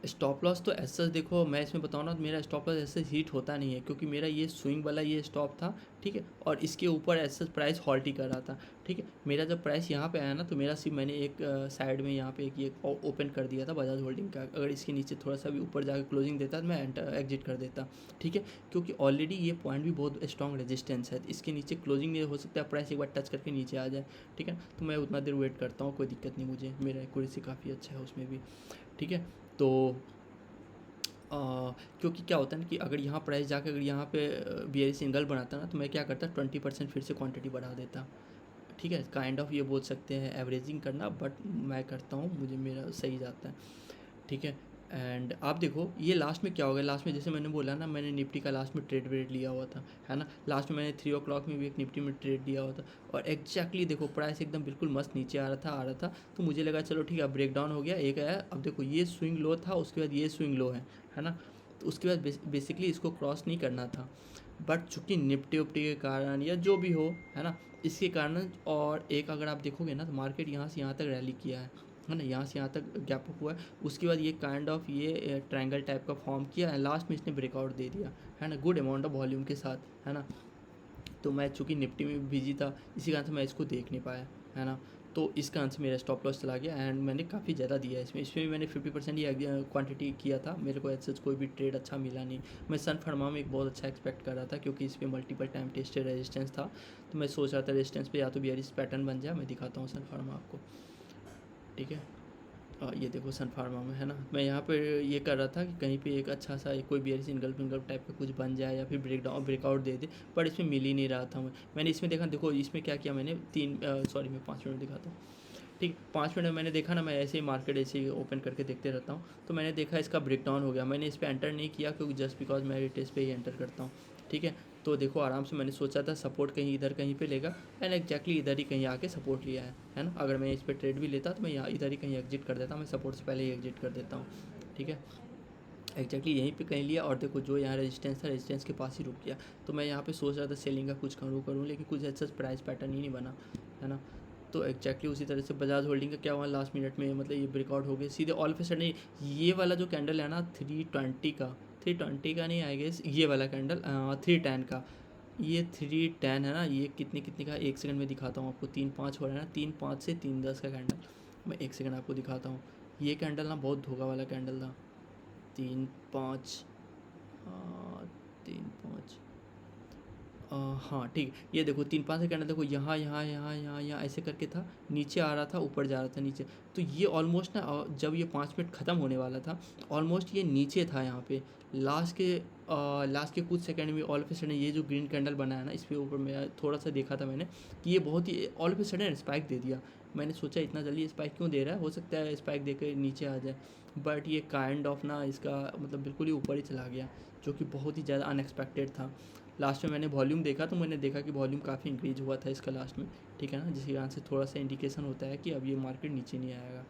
स्टॉप लॉस तो ऐसा देखो, मैं इसमें बताऊँ ना तो मेरा स्टॉप लॉस ऐसे हीट होता नहीं है, क्योंकि मेरा ये स्विंग वाला ये स्टॉप था, ठीक है, और इसके ऊपर ऐसा प्राइस हॉल्ट ही कर रहा था, ठीक है। मेरा जब प्राइस यहाँ पे आया ना तो मेरा सिर्फ मैंने एक साइड में यहाँ पे एक ये ओपन कर दिया था बजाज होल्डिंग का, अगर इसके नीचे थोड़ा सा भी ऊपर जाकर क्लोजिंग देता तो मैं एग्जिट कर देता, ठीक है, क्योंकि ऑलरेडी ये पॉइंट भी बहुत स्ट्रॉन्ग रेजिस्टेंस है, इसके नीचे क्लोजिंग नहीं हो सकता, प्राइस एक बार टच करके नीचे आ जाए, ठीक है, तो मैं उतना देर वेट करता हूँ, कोई दिक्कत नहीं मुझे, मेरा एक्यूरेसी काफ़ी अच्छा है उसमें भी, ठीक है। तो क्योंकि क्या होता है ना कि अगर यहाँ प्राइस जाकर अगर यहाँ पे बियरिश सिग्नल बनाता ना तो मैं क्या करता 20% फिर से क्वांटिटी बढ़ा देता, ठीक है, काइंड ऑफ ये बोल सकते हैं एवरेजिंग करना, बट मैं करता हूँ, मुझे मेरा सही जाता है, ठीक है। एंड आप देखो ये लास्ट में क्या हो गया, लास्ट में जैसे मैंने बोला ना मैंने निफ्टी का लास्ट में ट्रेड वेड लिया हुआ था, है ना, लास्ट में मैंने 3 o'clock में भी एक निफ्टी में ट्रेड लिया हुआ था, और एग्जैक्टली देखो प्राइस एकदम बिल्कुल मस्त नीचे आ रहा था, तो मुझे लगा चलो ठीक है ब्रेक डाउन हो गया, एक आया, अब देखो ये स्विंग लो था, उसके बाद ये स्विंग लो है ना, तो उसके बाद बेसिकली इसको क्रॉस नहीं करना था, बट चूँकि निफ्टी उफ्टी के कारण या जो भी हो, है ना, इसके कारण, और एक अगर आप देखोगे ना तो मार्केट यहाँ से यहाँ तक रैली किया है ना, यहाँ से यहाँ तक गैप अप हुआ है, उसके बाद ये काइंड ऑफ ये ट्रायंगल टाइप का फॉर्म किया है, लास्ट में इसने ब्रेकआउट दे दिया, है ना, गुड अमाउंट ऑफ वॉल्यूम के साथ, है ना, तो मैं चूँकि निफ्टी में बिजी था इसी कारण से मैं इसको देख नहीं पाया, है ना, तो इस कारण से मेरा स्टॉप लॉस चला गया एंड मैंने काफ़ी ज़्यादा दिया इसमें भी मैंने 50% ही क्वांटिटी किया था, मेरे को ऐसे कोई भी ट्रेड अच्छा मिला नहीं। मैं सन फार्मा में एक बहुत अच्छा एक्सपेक्ट कर रहा था क्योंकि इस पर मल्टीपल टाइम टेस्टेड रेजिस्टेंस था, तो मैं सोच रहा था रेजिस्टेंस पे या तो बियरिश पैटर्न बन जाए, मैं दिखाता हूँ सन फार्मा आपको, ठीक है। ये देखो सन फार्मा में, है ना, मैं यहाँ पे ये कर रहा था कि कहीं पे एक अच्छा सा कोई बियरिश इनगल्फ टाइप का कुछ बन जाए या फिर ब्रेकआउट दे दे, पर इसमें मिल ही नहीं रहा था। मैंने इसमें देखो इसमें क्या किया मैंने मैं 5 मिनट दिखाता हूँ, ठीक, 5 मिनट में मैंने देखा ना, मैं ऐसे ही मार्केट ऐसे ही ओपन करके देखते रहता हूँ, तो मैंने देखा इसका ब्रेकडाउन हो गया, मैंने इस पर एंटर नहीं किया क्योंकि जस्ट बिकॉज मैं रिटेल पे ही एंटर करता हूँ, ठीक है। तो देखो आराम से मैंने सोचा था सपोर्ट कहीं इधर कहीं पे लेगा एंड एग्जैक्टली इधर ही कहीं आके सपोर्ट लिया है ना, अगर मैं इस पर ट्रेड भी लेता तो मैं यहाँ इधर ही कहीं एग्जिट कर देता, मैं सपोर्ट से पहले ही एग्जिट कर देता हूँ, ठीक है, एग्जैक्टली यहीं पे कहीं लिया, और देखो जो यहाँ रेजिस्टेंस था रेजिस्टेंस के पास ही रुक गया, तो मैं यहाँ पे सोच रहा था सेलिंग का कुछ करूँ लेकिन कुछ ऐसा प्राइस पैटर्न ही नहीं बना, है ना, तो एग्जैक्टली उसी तरह से बजाज होल्डिंग का क्या हुआ लास्ट मिनट में, मतलब ये ब्रेकआउट हो गए सीधे ऑल ऑफ ए सडन, ये वाला जो कैंडल है ना 320 का नहीं आई गेस, ये वाला कैंडल 310 का, ये 310 है ना, ये कितने कितने का, 1 सेकंड में दिखाता हूँ आपको, 3-5 हो रहा है ना, 3-5 से 3-10 का कैंडल, मैं 1 सेकंड आपको दिखाता हूँ, ये कैंडल ना बहुत धोखा वाला कैंडल था, 3-5 3-5 हाँ ठीक, ये देखो 3-5 से कैंडल देखो यहाँ यहाँ यहाँ यहाँ यहाँ ऐसे करके था, नीचे आ रहा था ऊपर जा रहा था नीचे, तो ये ऑलमोस्ट ना जब ये 5 मिनट ख़त्म होने वाला था ऑलमोस्ट ये नीचे था यहाँ पे, लास्ट के कुछ सेकंड में ऑल ऑफ ए सडन ये जो ग्रीन कैंडल बना है ना, इस पर ऊपर मैं थोड़ा सा देखा था मैंने कि ये बहुत ही all of a sudden spike दे दिया, मैंने सोचा इतना जल्दी स्पाइक क्यों दे रहा है, हो सकता है स्पाइक दे कर नीचे आ जाए, बट ये काइंड ऑफ ना इसका मतलब बिल्कुल ही ऊपर ही चला गया, जो कि बहुत ही ज़्यादा अनएक्सपेक्टेड था। लास्ट में मैंने वॉल्यूम देखा तो मैंने देखा कि वॉल्यूम काफ़ी इंक्रीज हुआ था इसका लास्ट में, ठीक है ना, जिसके कारण से थोड़ा सा इंडिकेशन होता है कि अब ये मार्केट नीचे नहीं आएगा,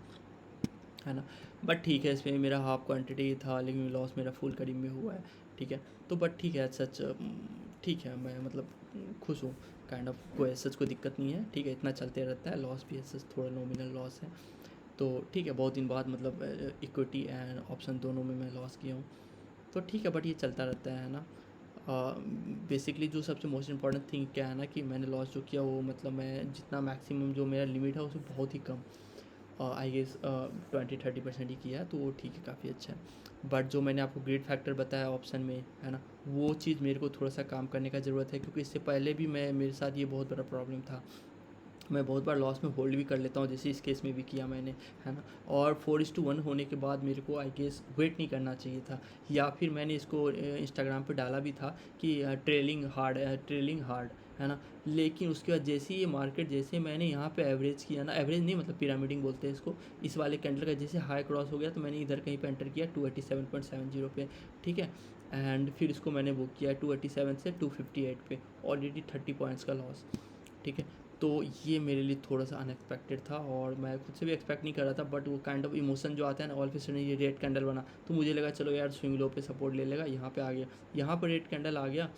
है ना, बट ठीक है इसमें मेरा हाफ क्वांटिटी था लेकिन लॉस मेरा फुल करीब में हुआ है, ठीक है, तो बट ठीक है सच ठीक है, मैं मतलब खुश हूँ, काइंड ऑफ कोई सच कोई दिक्कत नहीं है, ठीक है, इतना चलते रहता है, लॉस भी सच थोड़ा नॉमिनल लॉस है, तो ठीक है, बहुत दिन बाद मतलब इक्विटी एंड ऑप्शन दोनों में मैं लॉस किया हूँ, तो ठीक है, बट ये चलता रहता है ना, बेसिकली जो सबसे मोस्ट इम्पॉर्टेंट थिंग क्या है ना कि मैंने लॉस जो किया वो मतलब मैं जितना मैक्सिमम जो मेरा लिमिट है उससे बहुत ही कम, आई गेस 20-30% ही किया है, तो वो ठीक है, काफ़ी अच्छा है। बट जो मैंने आपको ग्रेड फैक्टर बताया ऑप्शन में, है ना, वो चीज़ मेरे को थोड़ा सा काम करने का ज़रूरत है, क्योंकि इससे पहले भी मेरे साथ ये बहुत बड़ा प्रॉब्लम था। मैं बहुत बार लॉस में होल्ड भी कर लेता हूँ, जैसे इस केस में भी किया मैंने, है ना। और 4:1 होने के बाद मेरे को आई गेस वेट नहीं करना चाहिए था, या फिर मैंने इसको इंस्टाग्राम पे डाला भी था कि ट्रेलिंग हार्ड, है ना। लेकिन उसके बाद जैसे ही ये मार्केट, जैसे मैंने यहाँ पे एवरेज किया ना, एवरेज नहीं मतलब पिरामिडिंग बोलते हैं इसको, इस वाले कैंडल का जैसे हाई क्रॉस हो गया तो मैंने इधर कहीं पे एंटर किया 287.70 पे, ठीक है। एंड फिर इसको मैंने बुक किया 287 से 258 पे, ऑलरेडी 30 पॉइंट्स का लॉस, ठीक है। तो ये मेरे लिए थोड़ा सा अनएक्सपेक्टेड था, और मैं खुद से भी एक्सपेक्ट नहीं कर रहा था, बट वो काइंड ऑफ इमोशन जो आता है ना, ऑल ऑफ सडन ये रेड कैंडल बना, तो मुझे लगा चलो यार स्विंग लो पे सपोर्ट ले लेगा, यहाँ पे आ गया, यहाँ पर रेड कैंडल आ गया,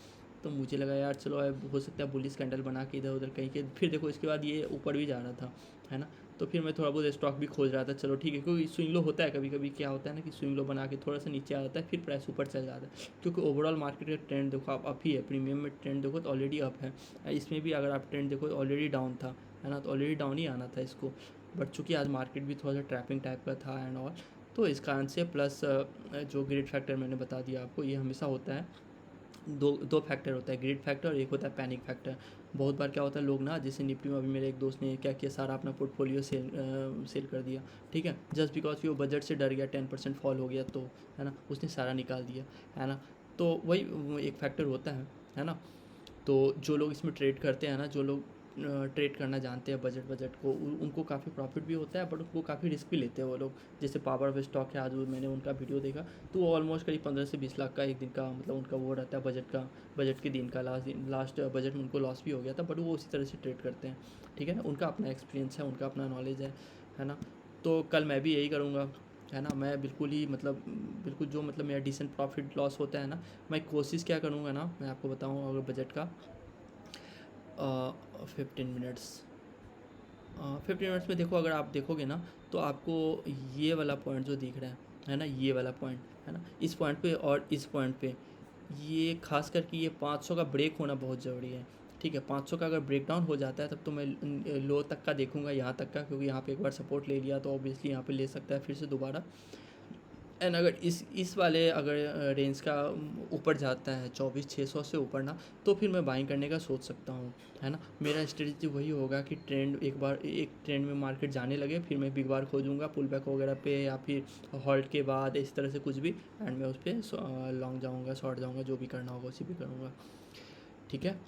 तो मुझे लगा यार चलो अब हो सकता है बुलिश कैंडल बना के इधर उधर कहीं के, फिर देखो इसके बाद ये ऊपर भी जा रहा था, है ना। तो फिर मैं थोड़ा बहुत स्टॉक भी खोज रहा था, चलो ठीक है, क्योंकि स्विंग लो होता है कभी कभी, क्या होता है ना कि स्विंग लो बना के थोड़ा सा नीचे आ जाता है, फिर प्राइस ऊपर चल जाता है, क्योंकि ओवरऑल मार्केट का ट्रेंड देखो आप अप ही है, प्रीमियम में ट्रेंड देखो तो ऑलरेडी अप है, इसमें भी अगर आप ट्रेंड देखो ऑलरेडी डाउन था, है ना, तो ऑलरेडी डाउन ही आना था इसको। बट चूँकि आज मार्केट भी थोड़ा सा ट्रैपिंग टाइप का था एंड ऑल, तो इस कारण से प्लस जो ग्रेड फैक्टर मैंने बता दिया आपको, ये हमेशा होता है, दो दो फैक्टर होता है, ग्रेड फैक्टर और एक होता है पैनिक फैक्टर। बहुत बार क्या होता है, लोग ना, जैसे निफ्टी में अभी मेरे एक दोस्त ने क्या किया, सारा अपना पोर्टफोलियो सेल कर दिया, ठीक है, जस्ट बिकॉज कि वो बजट से डर गया, 10% फॉल हो गया तो, है ना, उसने सारा निकाल दिया, है ना। तो वही एक फैक्टर होता है ना। तो जो लोग इसमें ट्रेड करते हैं ना, जो लोग ट्रेड करना जानते हैं बजट को, उनको काफ़ी प्रॉफिट भी होता है, बट उनको काफ़ी रिस्क भी लेते हैं वो लोग। जैसे पावर ऑफ स्टॉक है, आज वो मैंने उनका वीडियो देखा, तो वो ऑलमोस्ट करीब 15 से 20 लाख का एक दिन का मतलब उनका वो रहता है बजट के दिन का, लास्ट बजट में उनको लॉस भी हो गया था, बट वो उसी तरह से ट्रेड करते हैं, ठीक है ना, उनका अपना एक्सपीरियंस है, उनका अपना नॉलेज है ना। तो कल मैं भी यही करूँगा, है ना। मैं बिल्कुल ही मतलब बिल्कुल जो मतलब मेरा डिसेंट प्रॉफिट लॉस होता है ना, मैं कोशिश क्या करूँगा ना, मैं आपको बताऊँ अगर बजट का 15 मिनट्स 15 मिनट्स में देखो, अगर आप देखोगे ना तो आपको ये वाला पॉइंट जो दिख रहा है ना, ये वाला पॉइंट, है ना, इस पॉइंट पे और इस पॉइंट पे, ये खास करके ये 500 का ब्रेक होना बहुत ज़रूरी है, ठीक है। 500 का अगर ब्रेक डाउन हो जाता है तब तो मैं लो तक का देखूंगा, यहाँ तक का, क्योंकि यहाँ पे एक बार सपोर्ट ले लिया तो ऑब्वियसली यहाँ पे ले सकता है फिर से दोबारा। एंड अगर इस वाले अगर रेंज का ऊपर जाता है 24,600 से ऊपर ना, तो फिर मैं बाइंग करने का सोच सकता हूँ, है ना। मेरा स्ट्रेटजी वही होगा कि एक ट्रेंड में मार्केट जाने लगे, फिर मैं बिग बार खोजूँगा पुल बैक वगैरह पे, या फिर हॉल्ट के बाद इस तरह से कुछ भी, एंड मैं उस पर लॉन्ग जाऊँगा, शॉर्ट जाऊँगा, जो भी करना होगा उसी भी करूँगा, ठीक है।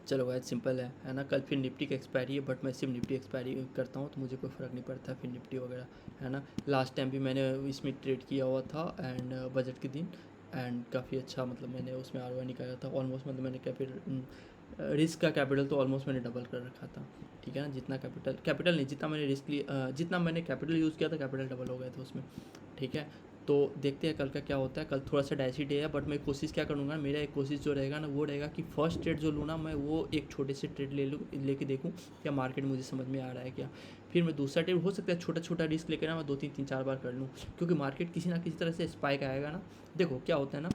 चलो भाई सिंपल है ना। कल फिर निफ्टी की एक्सपायरी है, बट मैं सिर्फ निफ्टी एक्सपायरी करता हूँ तो मुझे कोई फ़र्क नहीं पड़ता फिर निफ्टी वगैरह, है ना। लास्ट टाइम भी मैंने इसमें ट्रेड किया हुआ था एंड बजट के दिन, एंड काफ़ी अच्छा मतलब मैंने उसमें आरओआई निकाला था ऑलमोस्ट, मतलब मैंने रिस्क का कैपिटल तो ऑलमोस्ट मैंने डबल कर रखा था, ठीक है ना। जितना कैपिटल नहीं, जितना मैंने रिस्क लिया, जितना मैंने कैपिटल यूज़ किया था, कैपिटल डबल हो गया था उसमें, ठीक है। तो देखते हैं कल का क्या होता है। कल थोड़ा सा डाइसी डे है, बट मैं कोशिश क्या करूँगा, मेरा एक कोशिश जो रहेगा ना वो रहेगा कि फर्स्ट ट्रेड जो लूँ ना मैं, वो एक छोटे से ट्रेड लेके देखूँ क्या मार्केट मुझे समझ में आ रहा है क्या। फिर मैं दूसरा ट्रेड हो सकता है छोटा छोटा रिस्क लेकर ना मैं 2-3 4 बार कर लूँ, क्योंकि मार्केट किसी ना किसी तरह से स्पाइक आएगा ना। देखो क्या होता है ना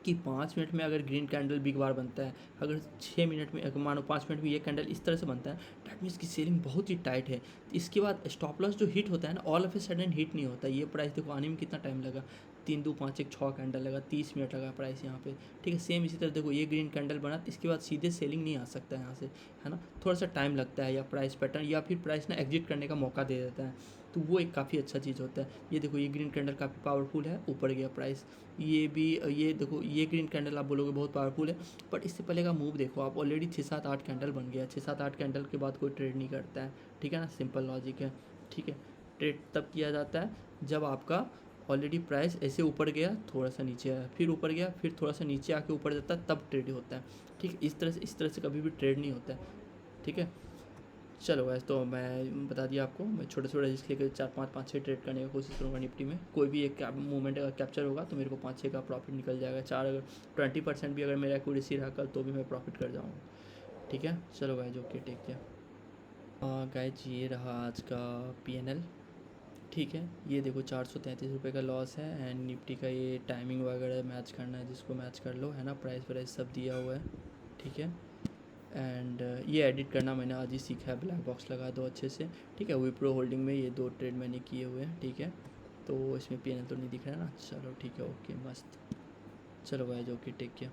कि 5 मिनट में अगर ग्रीन कैंडल बिग बार बनता है, अगर 6 मिनट में, अगर मानो 5 मिनट में ये कैंडल इस तरह से बनता है, डैट मीन्स की सेलिंग बहुत ही टाइट है। इसके बाद स्टॉप लॉस जो हिट होता है ना, all of a sudden hit नहीं होता। ये प्राइस देखो आने में कितना टाइम लगा, 3 2 5 1 6 कैंडल लगा, 30 मिनट लगा प्राइस यहाँ पे, ठीक है। सेम इसी तरह देखो ये ग्रीन कैंडल बना, इसके बाद सीधे सेलिंग नहीं आ सकता है यहाँ से, है ना। थोड़ा सा टाइम लगता है, या प्राइस पैटर्न, या फिर प्राइस ना एग्जिट करने का मौका दे देता है, तो वो एक काफ़ी अच्छा चीज़ होता है। ये देखो ये ग्रीन कैंडल काफ़ी पावरफुल है, ऊपर गया प्राइस। ये भी, ये देखो ये ग्रीन कैंडल आप बोलोगे बहुत पावरफुल है, बट इससे पहले का मूव देखो आप, ऑलरेडी 6 7 8 कैंडल बन गया। 6 7 8 कैंडल के बाद कोई ट्रेड नहीं करता है, ठीक है ना, सिंपल लॉजिक है, ठीक है। ट्रेड तब किया जाता है जब आपका ऑलरेडी प्राइस ऐसे ऊपर गया, थोड़ा सा नीचे आया, फिर ऊपर गया, फिर थोड़ा सा नीचे आके ऊपर जाता है, तब ट्रेड होता है, ठीक है। इस तरह से कभी भी ट्रेड नहीं होता है, ठीक है। चलो वैसे तो मैं बता दिया आपको, मैं छोटे छोटे रिस्क लेकर 4 5 5 6 ट्रेड करने की कोशिश करूँगा निफ्टी में। कोई भी एक मूवमेंट अगर कैप्चर होगा तो मेरे को 5 6 का प्रॉफिट निकल जाएगा। 4 अगर 20% भी अगर मेरा एक्यूरेसी रहा कल, तो भी मैं प्रॉफिट कर जाऊँगा, ठीक है। चलो guys, okay, take care. Guys ये रहा आज का PNL,
ठीक है। ये देखो 433 का लॉस है। एंड निफ्टी का ये टाइमिंग वगैरह मैच करना है, जिसको मैच कर लो, है ना। प्राइस वाइस सब दिया हुआ है, ठीक है। एंड ये एडिट करना मैंने आज ही सीखा है, ब्लैक बॉक्स लगा दो अच्छे से, ठीक है। विप्रो होल्डिंग में ये 2 ट्रेड मैंने किए हुए हैं, ठीक है। तो इसमें पीएनएल तो नहीं दिख रहा है ना, चलो ठीक है, ओके मस्त। चलो गाइस, ओके, टेक केयर।